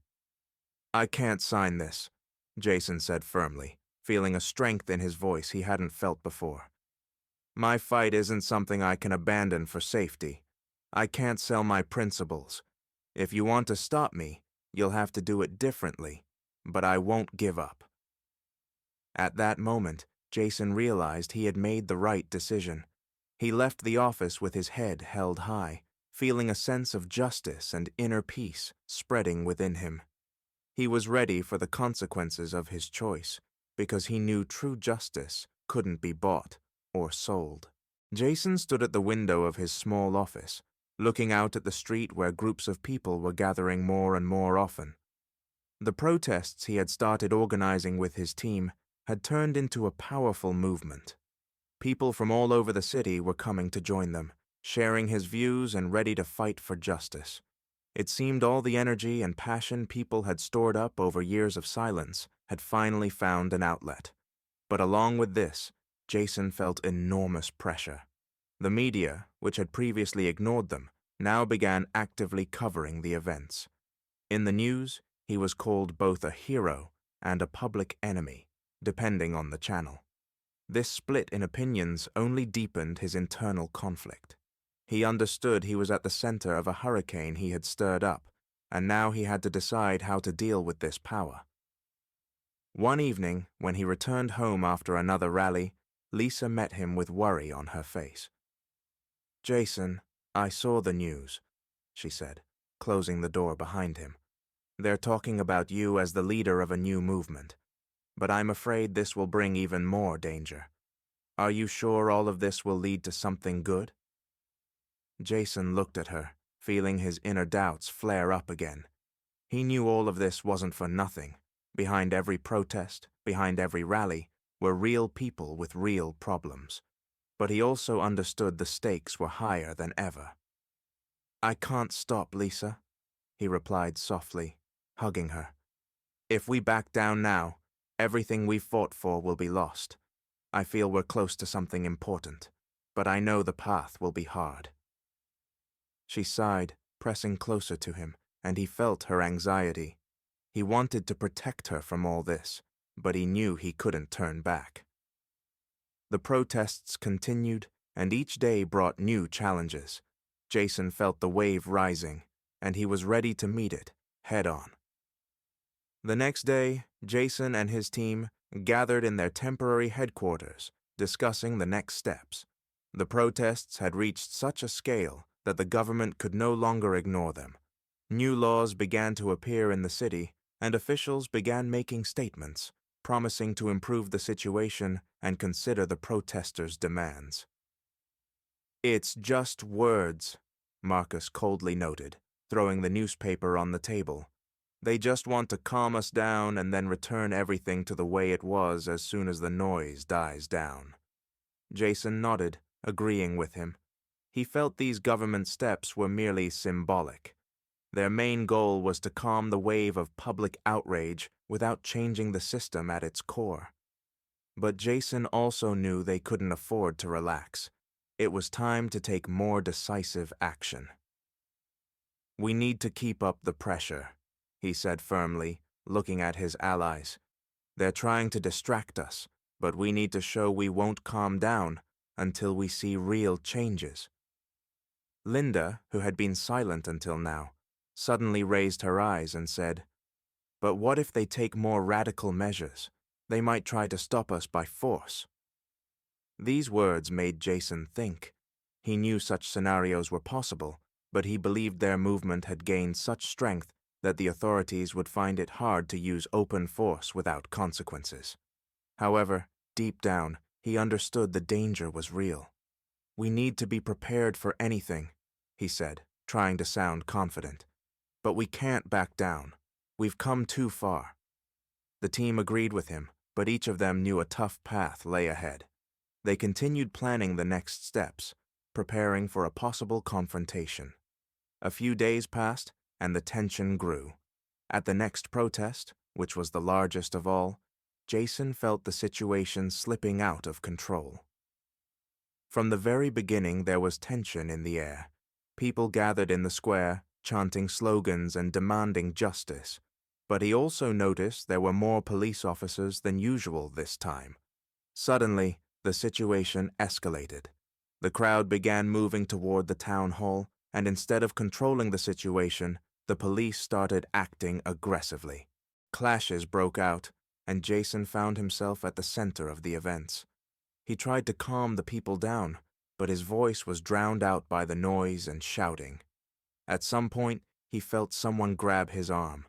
"I can't sign this," Jason said firmly, feeling a strength in his voice he hadn't felt before. "My fight isn't something I can abandon for safety. I can't sell my principles. If you want to stop me, you'll have to do it differently, but I won't give up." At that moment, Jason realized he had made the right decision. He left the office with his head held high, feeling a sense of justice and inner peace spreading within him. He was ready for the consequences of his choice, because he knew true justice couldn't be bought or sold. Jason stood at the window of his small office, looking out at the street where groups of people were gathering more and more often. The protests he had started organizing with his team had turned into a powerful movement. People from all over the city were coming to join them, sharing his views and ready to fight for justice. It seemed all the energy and passion people had stored up over years of silence had finally found an outlet. But along with this, Jason felt enormous pressure. The media, which had previously ignored them, now began actively covering the events. In the news, he was called both a hero and a public enemy, depending on the channel. This split in opinions only deepened his internal conflict. He understood he was at the center of a hurricane he had stirred up, and now he had to decide how to deal with this power. One evening, when he returned home after another rally, Lisa met him with worry on her face. "Jason, I saw the news," she said, closing the door behind him. "They're talking about you as the leader of a new movement, but I'm afraid this will bring even more danger. Are you sure all of this will lead to something good?" Jason looked at her, feeling his inner doubts flare up again. He knew all of this wasn't for nothing. Behind every protest, behind every rally, were real people with real problems. But he also understood the stakes were higher than ever. "I can't stop, Lisa," he replied softly, hugging her. "If we back down now, everything we fought for will be lost. I feel we're close to something important, but I know the path will be hard." She sighed, pressing closer to him, and he felt her anxiety. He wanted to protect her from all this, but he knew he couldn't turn back. The protests continued, and each day brought new challenges. Jason felt the wave rising, and he was ready to meet it, head on. The next day, Jason and his team gathered in their temporary headquarters, discussing the next steps. The protests had reached such a scale that the government could no longer ignore them. New laws began to appear in the city, and officials began making statements, promising to improve the situation and consider the protesters' demands. "It's just words," Marcus coldly noted, throwing the newspaper on the table. "They just want to calm us down and then return everything to the way it was as soon as the noise dies down." Jason nodded, agreeing with him. He felt these government steps were merely symbolic. Their main goal was to calm the wave of public outrage without changing the system at its core. But Jason also knew they couldn't afford to relax. It was time to take more decisive action. "We need to keep up the pressure," he said firmly, looking at his allies. "They're trying to distract us, but we need to show we won't calm down until we see real changes." Linda, who had been silent until now, suddenly raised her eyes and said, "But what if they take more radical measures? They might try to stop us by force." These words made Jason think. He knew such scenarios were possible, but he believed their movement had gained such strength that the authorities would find it hard to use open force without consequences. However, deep down, he understood the danger was real. "We need to be prepared for anything," he said, trying to sound confident. "But we can't back down. We've come too far." The team agreed with him, but each of them knew a tough path lay ahead. They continued planning the next steps, preparing for a possible confrontation. A few days passed, and the tension grew. At the next protest, which was the largest of all, Jason felt the situation slipping out of control. From the very beginning, there was tension in the air. People gathered in the square, chanting slogans and demanding justice. But he also noticed there were more police officers than usual this time. Suddenly, the situation escalated. The crowd began moving toward the town hall, and instead of controlling the situation, the police started acting aggressively. Clashes broke out, and Jason found himself at the center of the events. He tried to calm the people down, but his voice was drowned out by the noise and shouting. At some point, he felt someone grab his arm.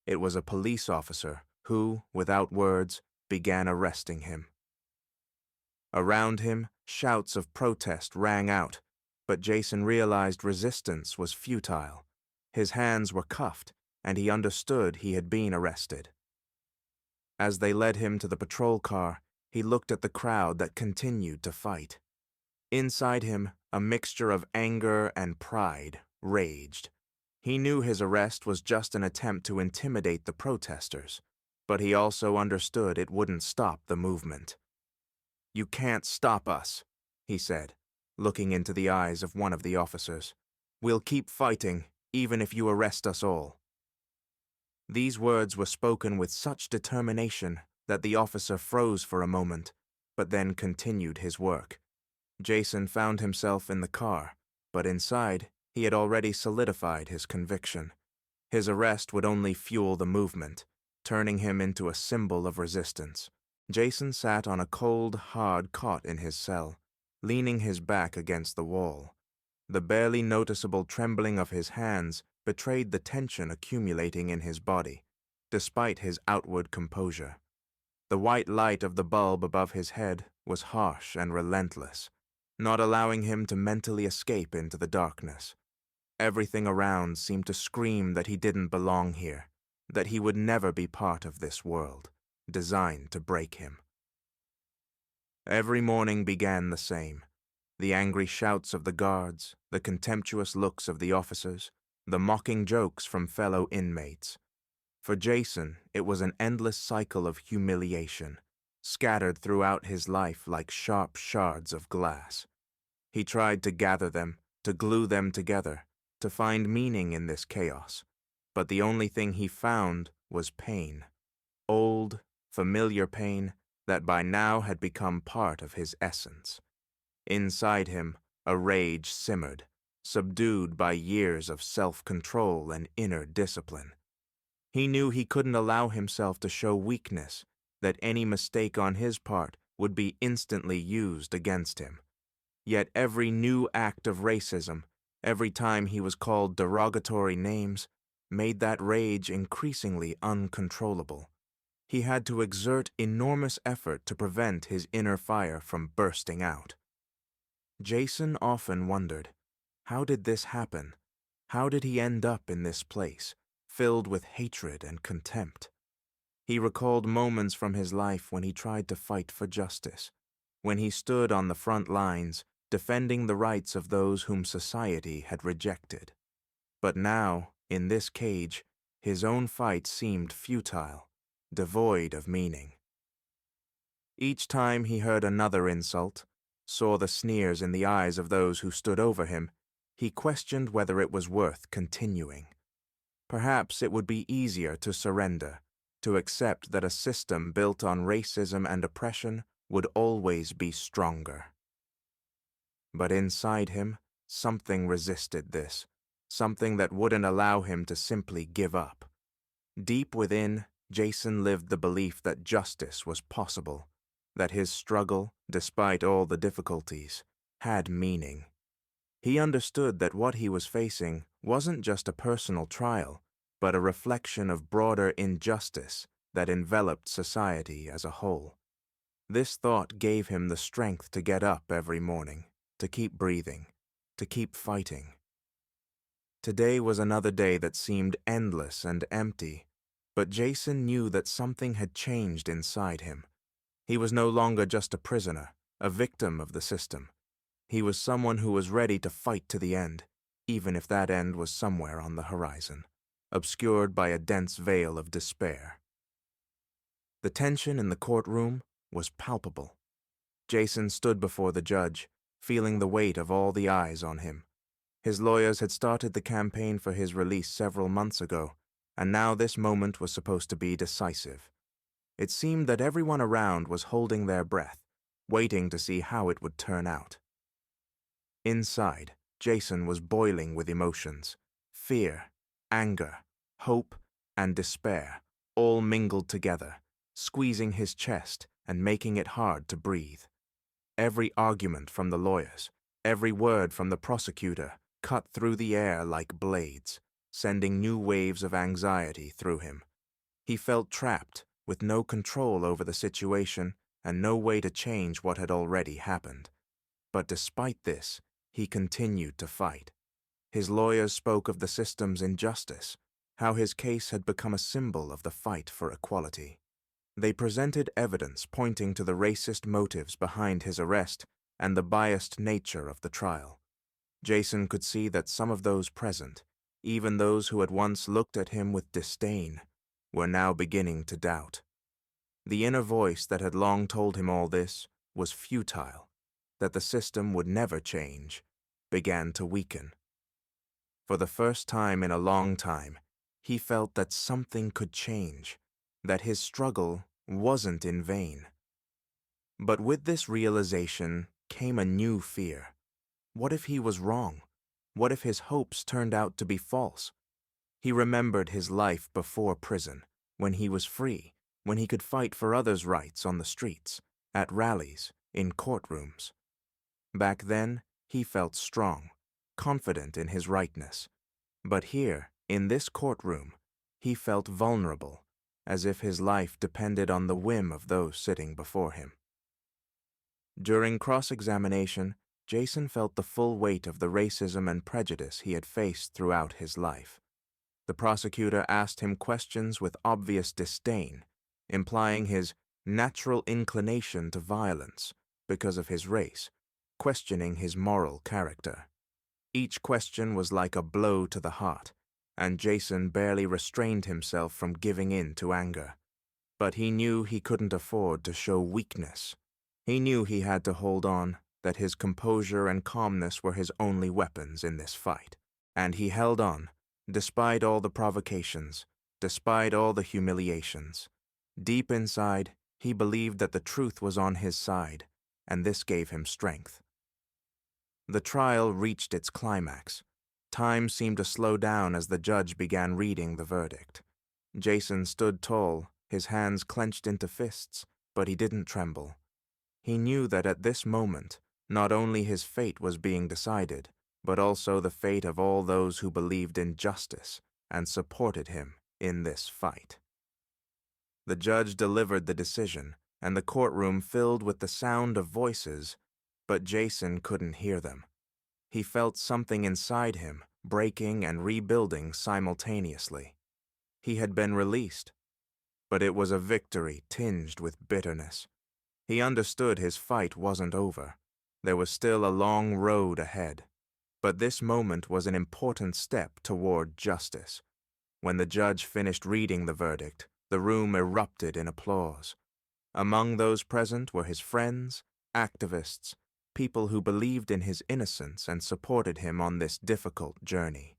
It was a police officer who, without words, began arresting him. Around him, shouts of protest rang out, but Jason realized resistance was futile. His hands were cuffed, and he understood he had been arrested. As they led him to the patrol car, he looked at the crowd that continued to fight. Inside him, a mixture of anger and pride raged. He knew his arrest was just an attempt to intimidate the protesters, but he also understood it wouldn't stop the movement. "You can't stop us," he said, looking into the eyes of one of the officers. "We'll keep fighting, even if you arrest us all." These words were spoken with such determination that the officer froze for a moment, but then continued his work. Jason found himself in the car, but inside, he had already solidified his conviction. His arrest would only fuel the movement, turning him into a symbol of resistance. Jason sat on a cold, hard cot in his cell, leaning his back against the wall. The barely noticeable trembling of his hands betrayed the tension accumulating in his body, despite his outward composure. The white light of the bulb above his head was harsh and relentless, not allowing him to mentally escape into the darkness. Everything around seemed to scream that he didn't belong here, that he would never be part of this world, designed to break him. Every morning began the same. The angry shouts of the guards, the contemptuous looks of the officers, the mocking jokes from fellow inmates. For Jason, it was an endless cycle of humiliation, scattered throughout his life like sharp shards of glass. He tried to gather them, to glue them together, to find meaning in this chaos, but the only thing he found was pain. Old, familiar pain that by now had become part of his essence. Inside him, a rage simmered, subdued by years of self-control and inner discipline. He knew he couldn't allow himself to show weakness, that any mistake on his part would be instantly used against him. Yet every new act of racism, every time he was called derogatory names, made that rage increasingly uncontrollable. He had to exert enormous effort to prevent his inner fire from bursting out. Jason often wondered, how did this happen? How did he end up in this place, filled with hatred and contempt? He recalled moments from his life when he tried to fight for justice, when he stood on the front lines, defending the rights of those whom society had rejected. But now, in this cage, his own fight seemed futile, devoid of meaning. Each time he heard another insult, saw the sneers in the eyes of those who stood over him, he questioned whether it was worth continuing. Perhaps it would be easier to surrender, to accept that a system built on racism and oppression would always be stronger. But inside him, something resisted this, something that wouldn't allow him to simply give up. Deep within, Jason lived the belief that justice was possible, that his struggle, despite all the difficulties, had meaning. He understood that what he was facing wasn't just a personal trial, but a reflection of broader injustice that enveloped society as a whole. This thought gave him the strength to get up every morning, to keep breathing, to keep fighting. Today was another day that seemed endless and empty, but Jason knew that something had changed inside him. He was no longer just a prisoner, a victim of the system. He was someone who was ready to fight to the end, even if that end was somewhere on the horizon. obscured by a dense veil of despair. The tension in the courtroom was palpable. Jason stood before the judge, feeling the weight of all the eyes on him. His lawyers had started the campaign for his release several months ago, and now this moment was supposed to be decisive. It seemed that everyone around was holding their breath, waiting to see how it would turn out. Inside, Jason was boiling with emotions: fear, anger, hope, and despair, all mingled together, squeezing his chest and making it hard to breathe. Every argument from the lawyers, every word from the prosecutor cut through the air like blades, sending new waves of anxiety through him. He felt trapped, with no control over the situation and no way to change what had already happened. But despite this, he continued to fight. His lawyers spoke of the system's injustice, how his case had become a symbol of the fight for equality. They presented evidence pointing to the racist motives behind his arrest and the biased nature of the trial. Jason could see that some of those present, even those who had once looked at him with disdain, were now beginning to doubt. The inner voice that had long told him all this was futile, that the system would never change, began to weaken. For the first time in a long time, he felt that something could change, that his struggle wasn't in vain. But with this realization came a new fear. What if he was wrong? What if his hopes turned out to be false? He remembered his life before prison, when he was free, when he could fight for others' rights on the streets, at rallies, in courtrooms. Back then, he felt strong, confident in his rightness. But here, in this courtroom, he felt vulnerable, as if his life depended on the whim of those sitting before him. During cross-examination, Jason felt the full weight of the racism and prejudice he had faced throughout his life. The prosecutor asked him questions with obvious disdain, implying his natural inclination to violence because of his race, questioning his moral character. Each question was like a blow to the heart, and Jason barely restrained himself from giving in to anger. But he knew he couldn't afford to show weakness. He knew he had to hold on, that his composure and calmness were his only weapons in this fight. And he held on, despite all the provocations, despite all the humiliations. Deep inside, he believed that the truth was on his side, and this gave him strength. The trial reached its climax. Time seemed to slow down as the judge began reading the verdict. Jason stood tall, his hands clenched into fists, but he didn't tremble. He knew that at this moment, not only his fate was being decided, but also the fate of all those who believed in justice and supported him in this fight. The judge delivered the decision, and the courtroom filled with the sound of voices, but Jason couldn't hear them. He felt something inside him breaking and rebuilding simultaneously. He had been released, but it was a victory tinged with bitterness. He understood his fight wasn't over. There was still a long road ahead. But this moment was an important step toward justice. When the judge finished reading the verdict, the room erupted in applause. Among those present were his friends, activists, people who believed in his innocence and supported him on this difficult journey.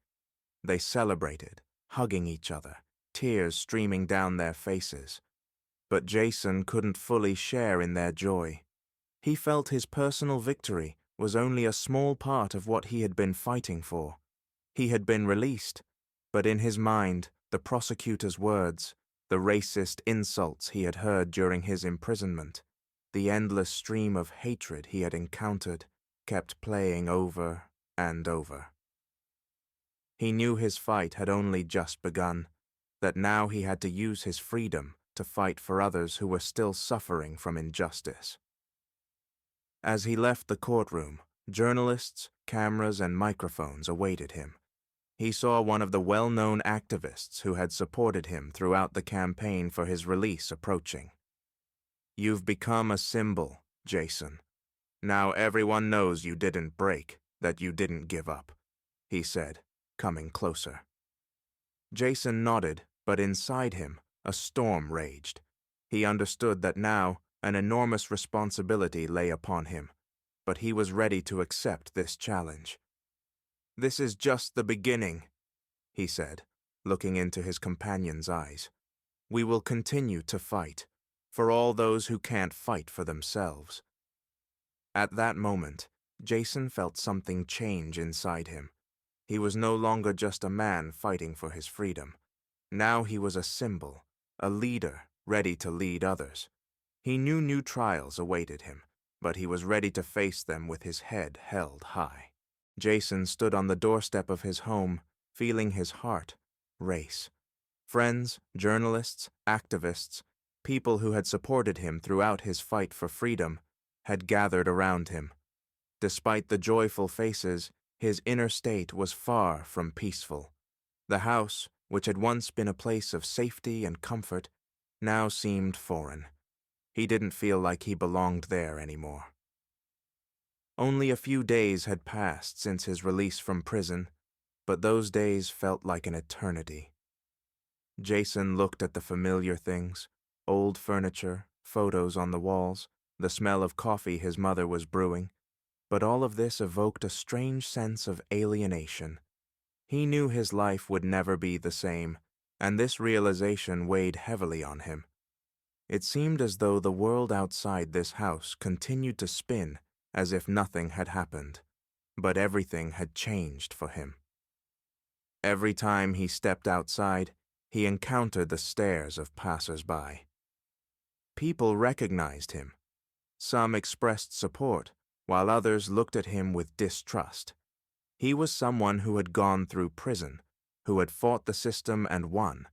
They celebrated, hugging each other, tears streaming down their faces. But Jason couldn't fully share in their joy. He felt his personal victory was only a small part of what he had been fighting for. He had been released, but in his mind, the prosecutor's words, the racist insults he had heard during his imprisonment, the endless stream of hatred he had encountered, kept playing over and over. He knew his fight had only just begun, that now he had to use his freedom to fight for others who were still suffering from injustice. As he left the courtroom, journalists, cameras, and microphones awaited him. He saw one of the well-known activists who had supported him throughout the campaign for his release approaching. "You've become a symbol, Jason. Now everyone knows you didn't break, that you didn't give up," he said, coming closer. Jason nodded, but inside him, a storm raged. He understood that now an enormous responsibility lay upon him, but he was ready to accept this challenge. "This is just the beginning," he said, looking into his companion's eyes. "We will continue to fight, for all those who can't fight for themselves." At that moment, Jason felt something change inside him. He was no longer just a man fighting for his freedom. Now he was a symbol, a leader ready to lead others. He knew new trials awaited him, but he was ready to face them with his head held high. Jason stood on the doorstep of his home, feeling his heart race. Friends, journalists, activists, people who had supported him throughout his fight for freedom, had gathered around him. Despite the joyful faces, his inner state was far from peaceful. The house, which had once been a place of safety and comfort, now seemed foreign. He didn't feel like he belonged there anymore. Only a few days had passed since his release from prison, but those days felt like an eternity. Jason looked at the familiar things, old furniture, photos on the walls, the smell of coffee his mother was brewing, but all of this evoked a strange sense of alienation. He knew his life would never be the same, and this realization weighed heavily on him. It seemed as though the world outside this house continued to spin as if nothing had happened, but everything had changed for him. Every time he stepped outside, he encountered the stares of passers-by. People recognized him. Some expressed support, while others looked at him with distrust. He was someone who had gone through prison, who had fought the system and won,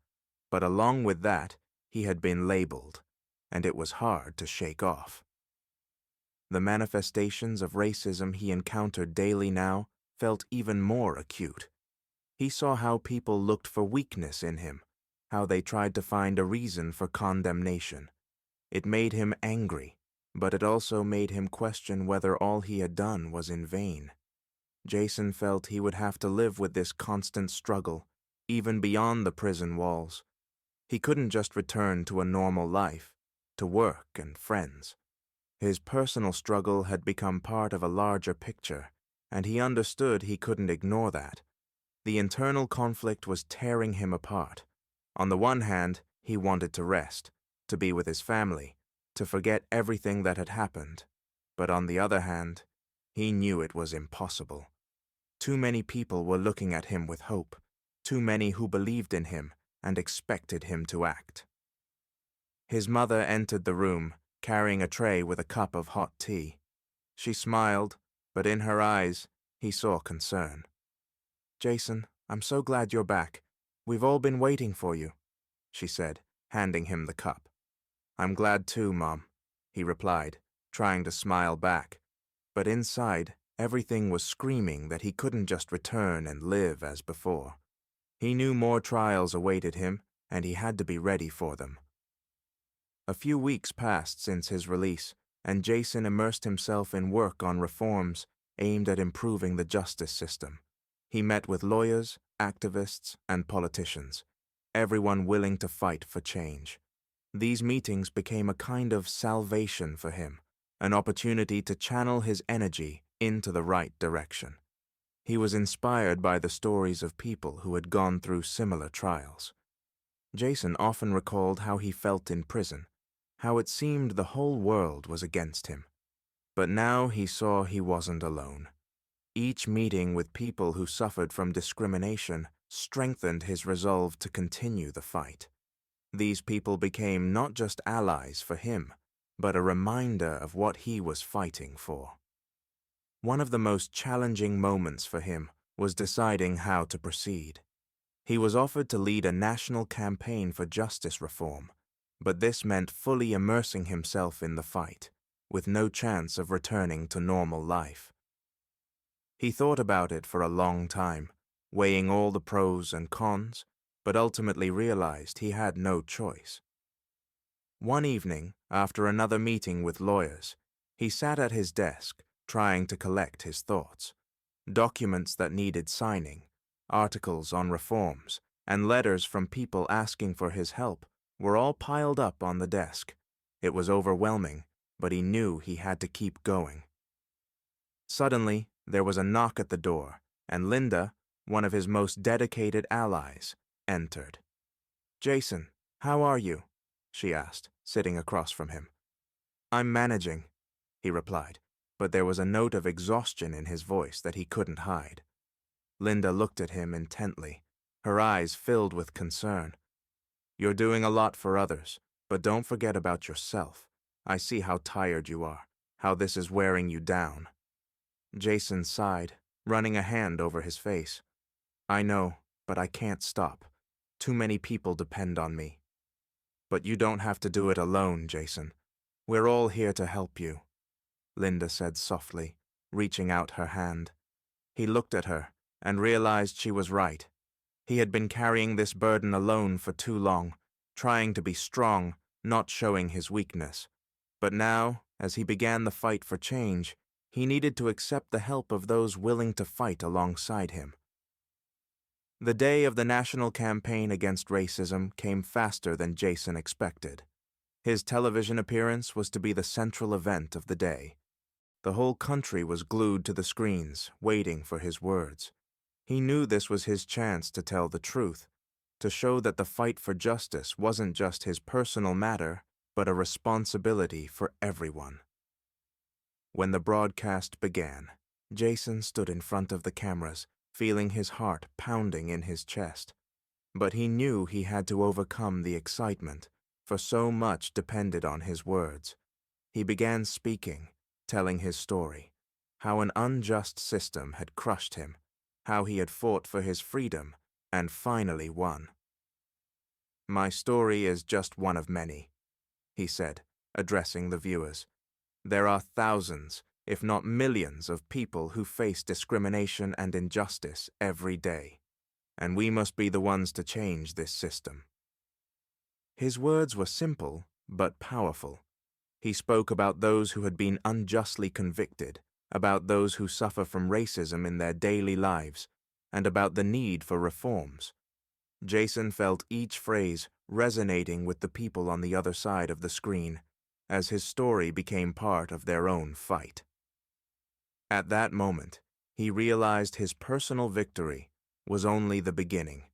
but along with that, he had been labeled, and it was hard to shake off. The manifestations of racism he encountered daily now felt even more acute. He saw how people looked for weakness in him, how they tried to find a reason for condemnation. It made him angry, but it also made him question whether all he had done was in vain. Jason felt he would have to live with this constant struggle, even beyond the prison walls. He couldn't just return to a normal life, to work and friends. His personal struggle had become part of a larger picture, and he understood he couldn't ignore that. The internal conflict was tearing him apart. On the one hand, he wanted to rest, to be with his family, to forget everything that had happened. But on the other hand, he knew it was impossible. Too many people were looking at him with hope, too many who believed in him and expected him to act. His mother entered the room, carrying a tray with a cup of hot tea. She smiled, but in her eyes, he saw concern. "Jason, I'm so glad you're back. We've all been waiting for you," she said, handing him the cup. "I'm glad too, Mom," he replied, trying to smile back. But inside, everything was screaming that he couldn't just return and live as before. He knew more trials awaited him, and he had to be ready for them. A few weeks passed since his release, and Jason immersed himself in work on reforms aimed at improving the justice system. He met with lawyers, activists, and politicians, everyone willing to fight for change. These meetings became a kind of salvation for him, an opportunity to channel his energy into the right direction. He was inspired by the stories of people who had gone through similar trials. Jason often recalled how he felt in prison, how it seemed the whole world was against him. But now he saw he wasn't alone. Each meeting with people who suffered from discrimination strengthened his resolve to continue the fight. These people became not just allies for him, but a reminder of what he was fighting for. One of the most challenging moments for him was deciding how to proceed. He was offered to lead a national campaign for justice reform, but this meant fully immersing himself in the fight, with no chance of returning to normal life. He thought about it for a long time, weighing all the pros and cons, but ultimately realized he had no choice. One evening, after another meeting with lawyers, he sat at his desk, trying to collect his thoughts. Documents that needed signing, articles on reforms, and letters from people asking for his help were all piled up on the desk. It was overwhelming, but he knew he had to keep going. Suddenly, there was a knock at the door, and Linda, one of his most dedicated allies, entered. "Jason, how are you?" she asked, sitting across from him. "I'm managing," he replied, but there was a note of exhaustion in his voice that he couldn't hide. Linda looked at him intently, her eyes filled with concern. "You're doing a lot for others, but don't forget about yourself. I see how tired you are, how this is wearing you down." Jason sighed, running a hand over his face. "I know, but I can't stop. Too many people depend on me." "But you don't have to do it alone, Jason. We're all here to help you," Linda said softly, reaching out her hand. He looked at her and realized she was right. He had been carrying this burden alone for too long, trying to be strong, not showing his weakness. But now, as he began the fight for change, he needed to accept the help of those willing to fight alongside him. The day of the national campaign against racism came faster than Jason expected. His television appearance was to be the central event of the day. The whole country was glued to the screens, waiting for his words. He knew this was his chance to tell the truth, to show that the fight for justice wasn't just his personal matter, but a responsibility for everyone. When the broadcast began, Jason stood in front of the cameras, feeling his heart pounding in his chest. But he knew he had to overcome the excitement, for so much depended on his words. He began speaking, telling his story, how an unjust system had crushed him, how he had fought for his freedom and finally won. "My story is just one of many," he said, addressing the viewers. "There are thousands, if not millions, of people who face discrimination and injustice every day, and we must be the ones to change this system." His words were simple, but powerful. He spoke about those who had been unjustly convicted, about those who suffer from racism in their daily lives, and about the need for reforms. Jason felt each phrase resonating with the people on the other side of the screen, as his story became part of their own fight. At that moment, he realized his personal victory was only the beginning.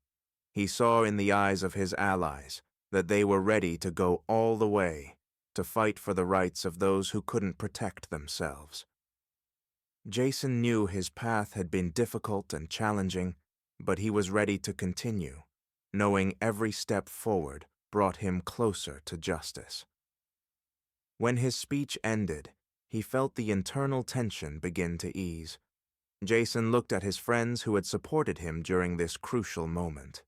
He saw in the eyes of his allies that they were ready to go all the way, to fight for the rights of those who couldn't protect themselves. Jason knew his path had been difficult and challenging, but he was ready to continue, knowing every step forward brought him closer to justice. When his speech ended, he felt the internal tension begin to ease. Jason looked at his friends who had supported him during this crucial moment.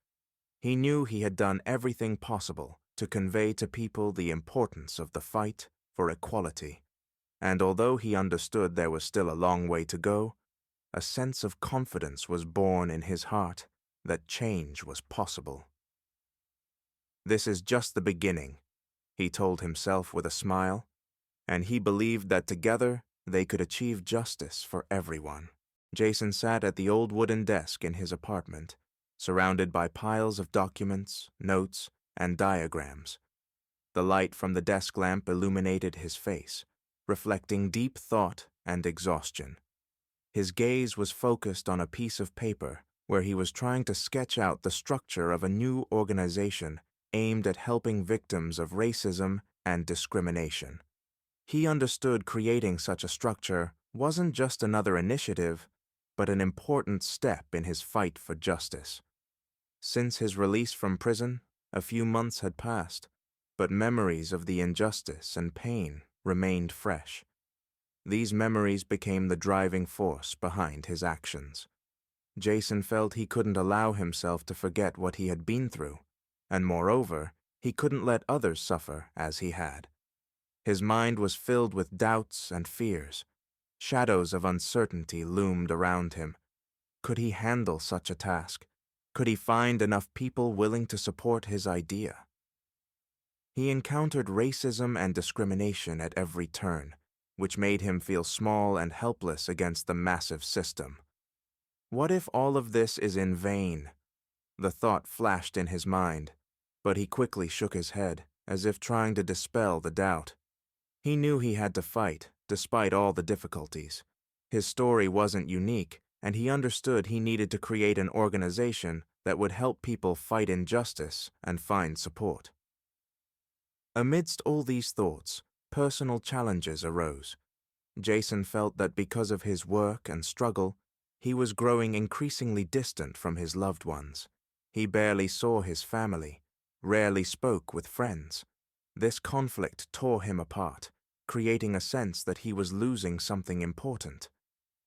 He knew he had done everything possible to convey to people the importance of the fight for equality, and although he understood there was still a long way to go, a sense of confidence was born in his heart that change was possible. "This is just the beginning," he told himself with a smile, and he believed that together they could achieve justice for everyone. Jason sat at the old wooden desk in his apartment, surrounded by piles of documents, notes, and diagrams. The light from the desk lamp illuminated his face, reflecting deep thought and exhaustion. His gaze was focused on a piece of paper where he was trying to sketch out the structure of a new organization aimed at helping victims of racism and discrimination. He understood creating such a structure wasn't just another initiative, but an important step in his fight for justice. Since his release from prison, a few months had passed, but memories of the injustice and pain remained fresh. These memories became the driving force behind his actions. Jason felt he couldn't allow himself to forget what he had been through, and moreover, he couldn't let others suffer as he had. His mind was filled with doubts and fears. Shadows of uncertainty loomed around him. Could he handle such a task? Could he find enough people willing to support his idea? He encountered racism and discrimination at every turn, which made him feel small and helpless against the massive system. What if all of this is in vain? The thought flashed in his mind, but he quickly shook his head, as if trying to dispel the doubt. He knew he had to fight, despite all the difficulties. His story wasn't unique, and he understood he needed to create an organization that would help people fight injustice and find support. Amidst all these thoughts, personal challenges arose. Jason felt that because of his work and struggle, he was growing increasingly distant from his loved ones. He barely saw his family, rarely spoke with friends. This conflict tore him apart, creating a sense that he was losing something important.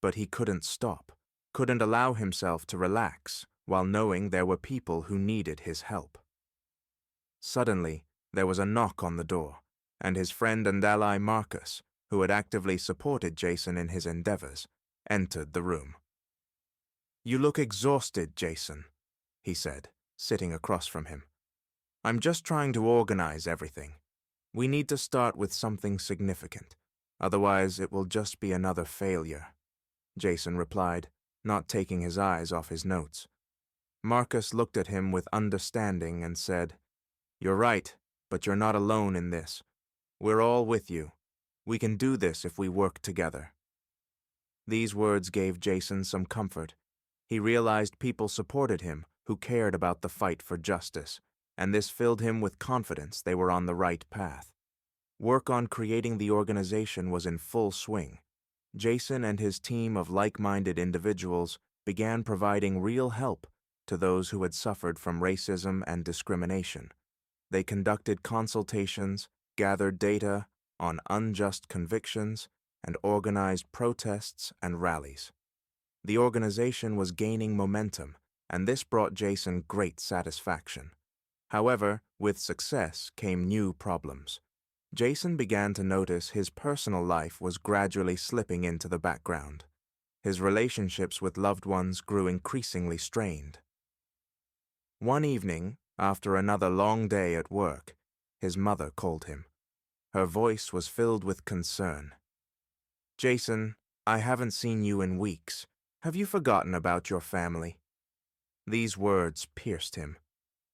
But he couldn't stop, couldn't allow himself to relax, while knowing there were people who needed his help. Suddenly, there was a knock on the door, and his friend and ally Marcus, who had actively supported Jason in his endeavors, entered the room. "You look exhausted, Jason," he said, sitting across from him. "I'm just trying to organize everything. We need to start with something significant, otherwise it will just be another failure," Jason replied, not taking his eyes off his notes. Marcus looked at him with understanding and said, "You're right, but you're not alone in this. We're all with you. We can do this if we work together." These words gave Jason some comfort. He realized people supported him who cared about the fight for justice, and this filled him with confidence they were on the right path. Work on creating the organization was in full swing. Jason and his team of like-minded individuals began providing real help to those who had suffered from racism and discrimination. They conducted consultations, gathered data on unjust convictions, and organized protests and rallies. The organization was gaining momentum, and this brought Jason great satisfaction. However, with success came new problems. Jason began to notice his personal life was gradually slipping into the background. His relationships with loved ones grew increasingly strained. One evening, after another long day at work, his mother called him. Her voice was filled with concern. "Jason, I haven't seen you in weeks. Have you forgotten about your family?" These words pierced him.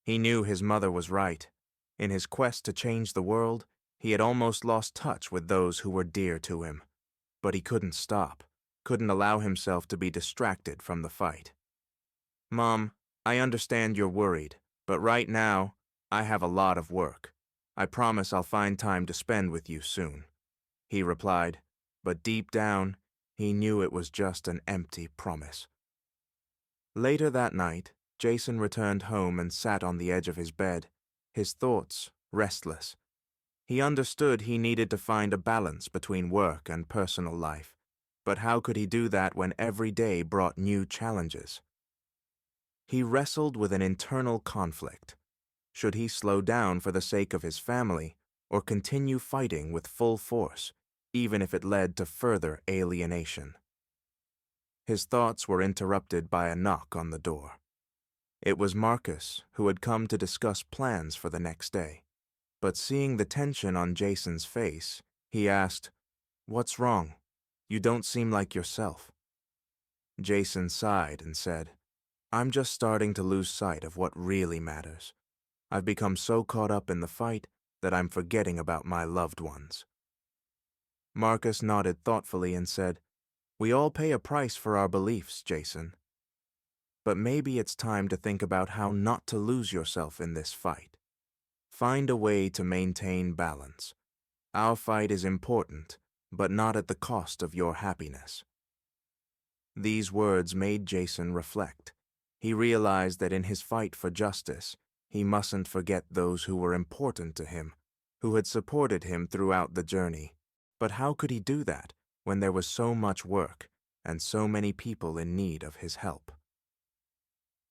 He knew his mother was right. In his quest to change the world, he had almost lost touch with those who were dear to him. But he couldn't stop, couldn't allow himself to be distracted from the fight. "Mom, I understand you're worried, but right now, I have a lot of work. I promise I'll find time to spend with you soon," he replied, but deep down, he knew it was just an empty promise. Later that night, Jason returned home and sat on the edge of his bed, his thoughts restless. He understood he needed to find a balance between work and personal life, but how could he do that when every day brought new challenges? He wrestled with an internal conflict. Should he slow down for the sake of his family, or continue fighting with full force, even if it led to further alienation? His thoughts were interrupted by a knock on the door. It was Marcus, who had come to discuss plans for the next day. But seeing the tension on Jason's face, he asked, "What's wrong? You don't seem like yourself." Jason sighed and said, "I'm just starting to lose sight of what really matters. I've become so caught up in the fight that I'm forgetting about my loved ones." Marcus nodded thoughtfully and said, "We all pay a price for our beliefs, Jason. But maybe it's time to think about how not to lose yourself in this fight. Find a way to maintain balance. Our fight is important, but not at the cost of your happiness." These words made Jason reflect. He realized that in his fight for justice, he mustn't forget those who were important to him, who had supported him throughout the journey. But how could he do that when there was so much work and so many people in need of his help?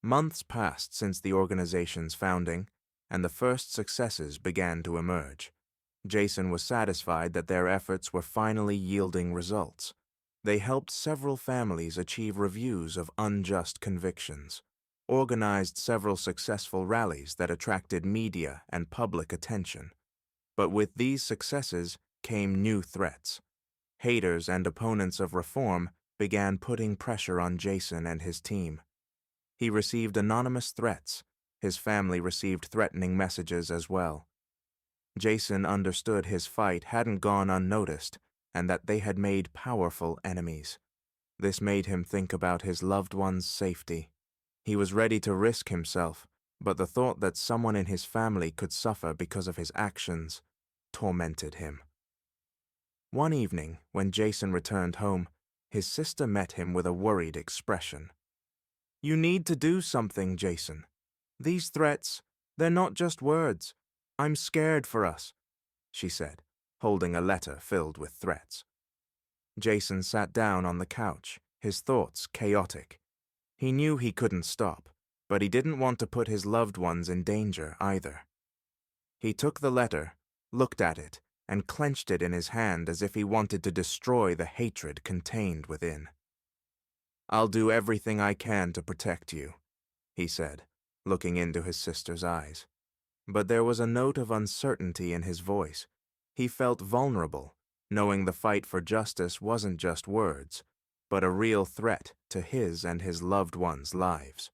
Months passed since the organization's founding, and the first successes began to emerge. Jason was satisfied that their efforts were finally yielding results. They helped several families achieve reviews of unjust convictions, organized several successful rallies that attracted media and public attention. But with these successes came new threats. Haters and opponents of reform began putting pressure on Jason and his team. He received anonymous threats. His family received threatening messages as well. Jason understood his fight hadn't gone unnoticed and that they had made powerful enemies. This made him think about his loved ones' safety. He was ready to risk himself, but the thought that someone in his family could suffer because of his actions tormented him. One evening, when Jason returned home, his sister met him with a worried expression. "You need to do something, Jason. These threats, they're not just words. I'm scared for us," she said, holding a letter filled with threats. Jason sat down on the couch, his thoughts chaotic. He knew he couldn't stop, but he didn't want to put his loved ones in danger either. He took the letter, looked at it, and clenched it in his hand as if he wanted to destroy the hatred contained within. "I'll do everything I can to protect you," he said, looking into his sister's eyes. But there was a note of uncertainty in his voice. He felt vulnerable, knowing the fight for justice wasn't just words, but a real threat to his and his loved ones' lives.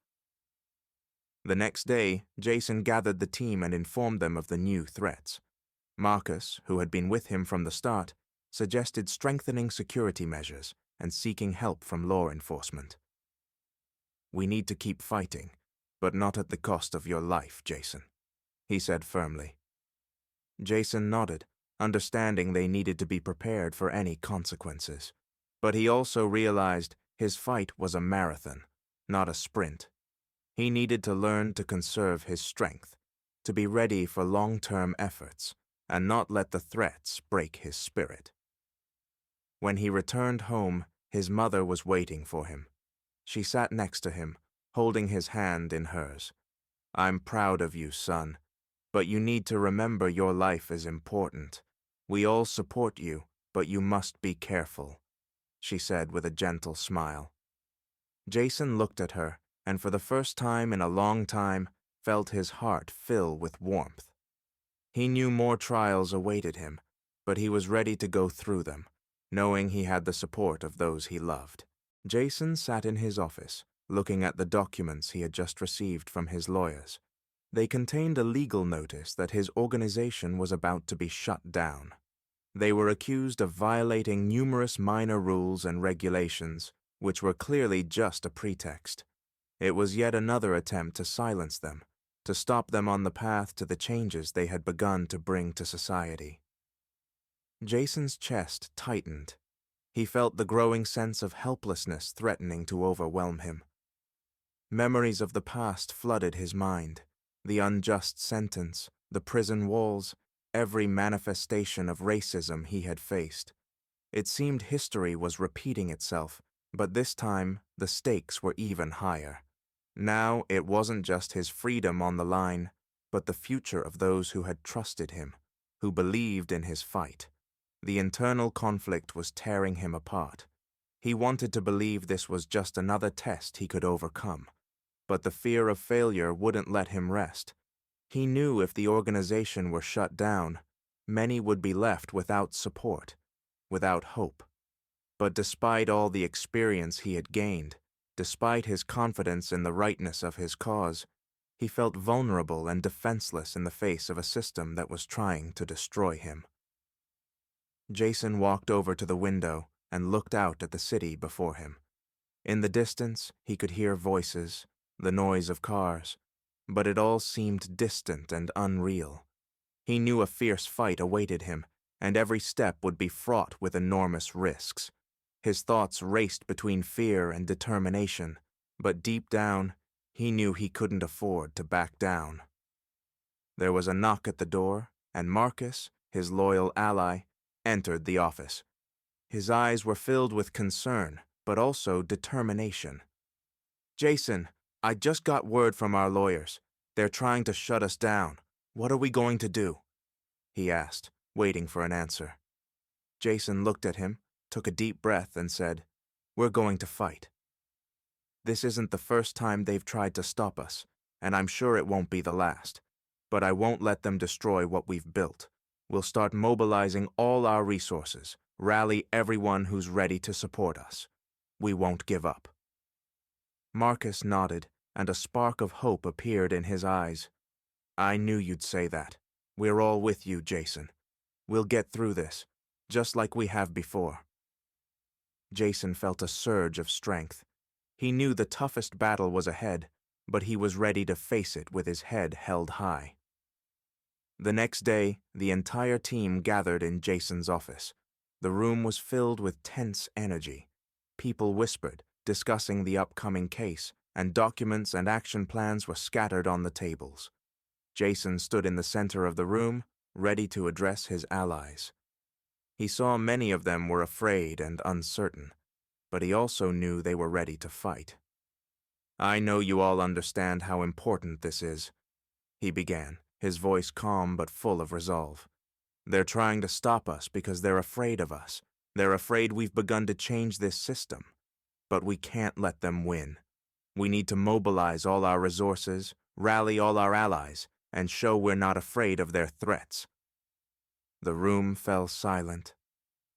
The next day, Jason gathered the team and informed them of the new threats. Marcus, who had been with him from the start, suggested strengthening security measures and seeking help from law enforcement. "We need to keep fighting, but not at the cost of your life, Jason," he said firmly. Jason nodded, understanding they needed to be prepared for any consequences. But he also realized his fight was a marathon, not a sprint. He needed to learn to conserve his strength, to be ready for long-term efforts, and not let the threats break his spirit. When he returned home, his mother was waiting for him. She sat next to him, holding his hand in hers. "I'm proud of you, son, but you need to remember your life is important. We all support you, but you must be careful," she said with a gentle smile. Jason looked at her, and for the first time in a long time, felt his heart fill with warmth. He knew more trials awaited him, but he was ready to go through them, knowing he had the support of those he loved. Jason sat in his office, looking at the documents he had just received from his lawyers. They contained a legal notice that his organization was about to be shut down. They were accused of violating numerous minor rules and regulations, which were clearly just a pretext. It was yet another attempt to silence them, to stop them on the path to the changes they had begun to bring to society. Jason's chest tightened. He felt the growing sense of helplessness threatening to overwhelm him. Memories of the past flooded his mind. The unjust sentence, the prison walls, every manifestation of racism he had faced. It seemed history was repeating itself, but this time the stakes were even higher. Now it wasn't just his freedom on the line, but the future of those who had trusted him, who believed in his fight. The internal conflict was tearing him apart. He wanted to believe this was just another test he could overcome, but the fear of failure wouldn't let him rest. He knew if the organization were shut down, many would be left without support, without hope. But despite all the experience he had gained, despite his confidence in the rightness of his cause, he felt vulnerable and defenseless in the face of a system that was trying to destroy him. Jason walked over to the window and looked out at the city before him. In the distance, he could hear voices, the noise of cars, but it all seemed distant and unreal. He knew a fierce fight awaited him, and every step would be fraught with enormous risks. His thoughts raced between fear and determination, but deep down, he knew he couldn't afford to back down. There was a knock at the door, and Marcus, his loyal ally, entered the office. His eyes were filled with concern, but also determination. "Jason, I just got word from our lawyers. They're trying to shut us down. What are we going to do?" he asked, waiting for an answer. Jason looked at him, took a deep breath, and said, "We're going to fight. This isn't the first time they've tried to stop us, and I'm sure it won't be the last. But I won't let them destroy what we've built. We'll start mobilizing all our resources, rally everyone who's ready to support us. We won't give up." Marcus nodded, and a spark of hope appeared in his eyes. "I knew you'd say that. We're all with you, Jason. We'll get through this, just like we have before." Jason felt a surge of strength. He knew the toughest battle was ahead, but he was ready to face it with his head held high. The next day, the entire team gathered in Jason's office. The room was filled with tense energy. People whispered, discussing the upcoming case, and documents and action plans were scattered on the tables. Jason stood in the center of the room, ready to address his allies. He saw many of them were afraid and uncertain, but he also knew they were ready to fight. "I know you all understand how important this is," he began, his voice calm but full of resolve. "They're trying to stop us because they're afraid of us. They're afraid we've begun to change this system. But we can't let them win. We need to mobilize all our resources, rally all our allies, and show we're not afraid of their threats." The room fell silent.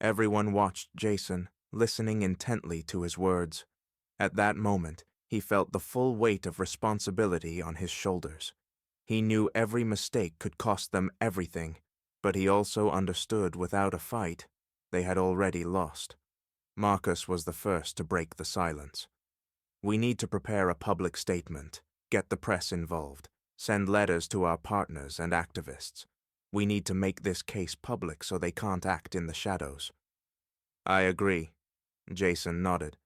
Everyone watched Jason, listening intently to his words. At that moment, he felt the full weight of responsibility on his shoulders. He knew every mistake could cost them everything, but he also understood without a fight, they had already lost. Marcus was the first to break the silence. "We need to prepare a public statement, get the press involved, send letters to our partners and activists. We need to make this case public so they can't act in the shadows." "I agree," Jason nodded.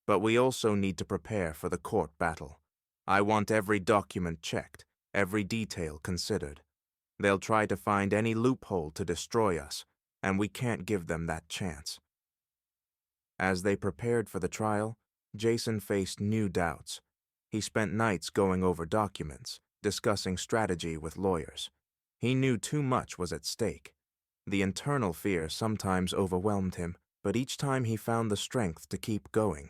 "But we also need to prepare for the court battle. I want every document checked, every detail considered. They'll try to find any loophole to destroy us, and we can't give them that chance." As they prepared for the trial, Jason faced new doubts. He spent nights going over documents, discussing strategy with lawyers. He knew too much was at stake. The internal fear sometimes overwhelmed him, but each time he found the strength to keep going.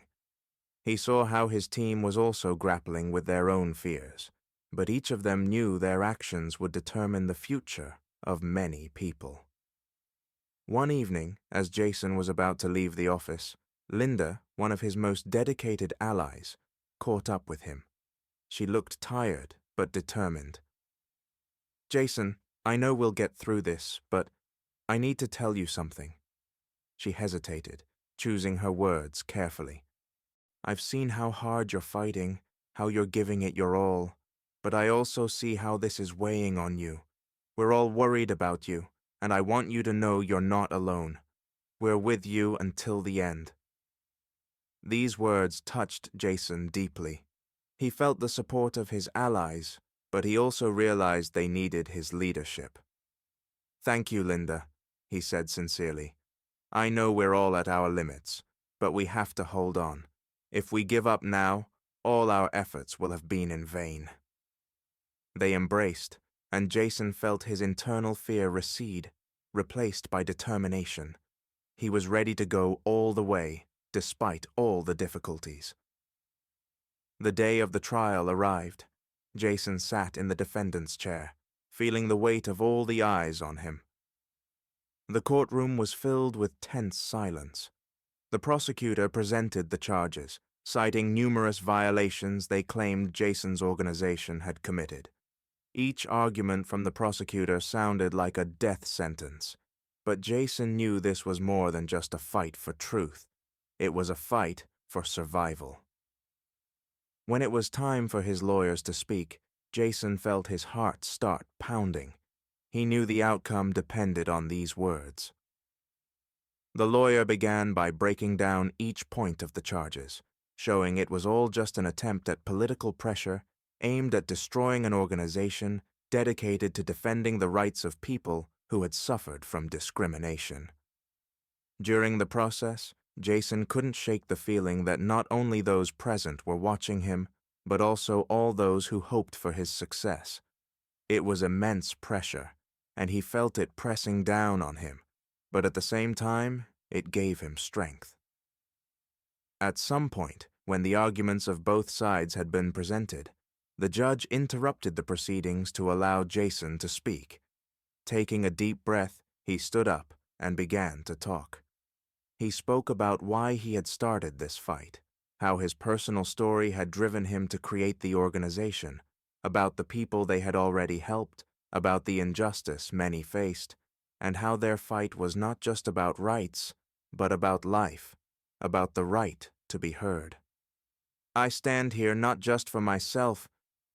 He saw how his team was also grappling with their own fears, but each of them knew their actions would determine the future of many people. One evening, as Jason was about to leave the office, Linda, one of his most dedicated allies, caught up with him. She looked tired but determined. "Jason, I know we'll get through this, but I need to tell you something." She hesitated, choosing her words carefully. "I've seen how hard you're fighting, how you're giving it your all, but I also see how this is weighing on you. We're all worried about you, and I want you to know you're not alone. We're with you until the end." These words touched Jason deeply. He felt the support of his allies, but he also realized they needed his leadership. "Thank you, Linda," he said sincerely. "I know we're all at our limits, but we have to hold on. If we give up now, all our efforts will have been in vain." They embraced, and Jason felt his internal fear recede, replaced by determination. He was ready to go all the way, despite all the difficulties. The day of the trial arrived. Jason sat in the defendant's chair, feeling the weight of all the eyes on him. The courtroom was filled with tense silence. The prosecutor presented the charges, citing numerous violations they claimed Jason's organization had committed. Each argument from the prosecutor sounded like a death sentence, but Jason knew this was more than just a fight for truth. It was a fight for survival. When it was time for his lawyers to speak, Jason felt his heart start pounding. He knew the outcome depended on these words. The lawyer began by breaking down each point of the charges, showing it was all just an attempt at political pressure aimed at destroying an organization dedicated to defending the rights of people who had suffered from discrimination. During the process, Jason couldn't shake the feeling that not only those present were watching him, but also all those who hoped for his success. It was immense pressure, and he felt it pressing down on him, but at the same time, it gave him strength. At some point, when the arguments of both sides had been presented, the judge interrupted the proceedings to allow Jason to speak. Taking a deep breath, he stood up and began to talk. He spoke about why he had started this fight, how his personal story had driven him to create the organization, about the people they had already helped, about the injustice many faced, and how their fight was not just about rights, but about life, about the right to be heard. I stand here not just for myself,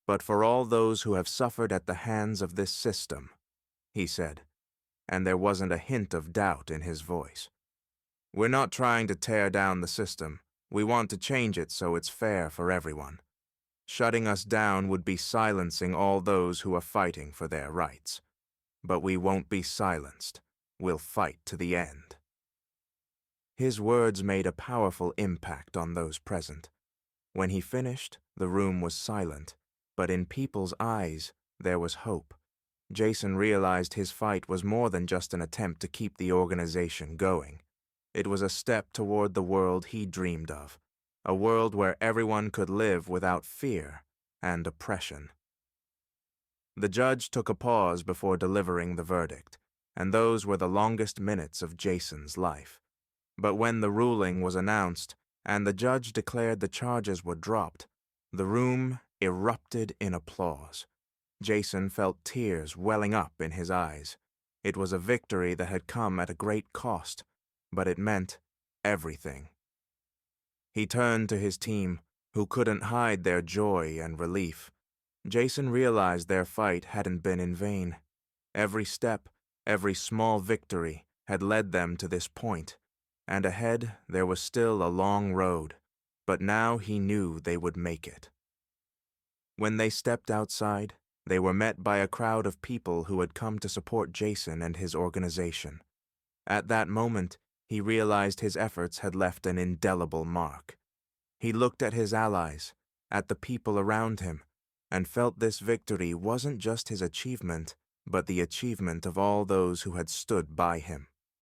but for all those who have suffered at the hands of this system, he said, and there wasn't a hint of doubt in his voice. We're not trying to tear down the system. We want to change it so it's fair for everyone. Shutting us down would be silencing all those who are fighting for their rights. But we won't be silenced. We'll fight to the end. His words made a powerful impact on those present. When he finished, the room was silent, but in people's eyes, there was hope. Jason realized his fight was more than just an attempt to keep the organization going. It was a step toward the world he dreamed of, a world where everyone could live without fear and oppression. The judge took a pause before delivering the verdict, and those were the longest minutes of Jason's life. But when the ruling was announced and the judge declared the charges were dropped, the room erupted in applause. Jason felt tears welling up in his eyes. It was a victory that had come at a great cost, but it meant everything. He turned to his team, who couldn't hide their joy and relief. Jason realized their fight hadn't been in vain. Every step, every small victory had led them to this point, and ahead there was still a long road, but now he knew they would make it. When they stepped outside, they were met by a crowd of people who had come to support Jason and his organization. At that moment, he realized his efforts had left an indelible mark. He looked at his allies, at the people around him, and felt this victory wasn't just his achievement, but the achievement of all those who had stood by him.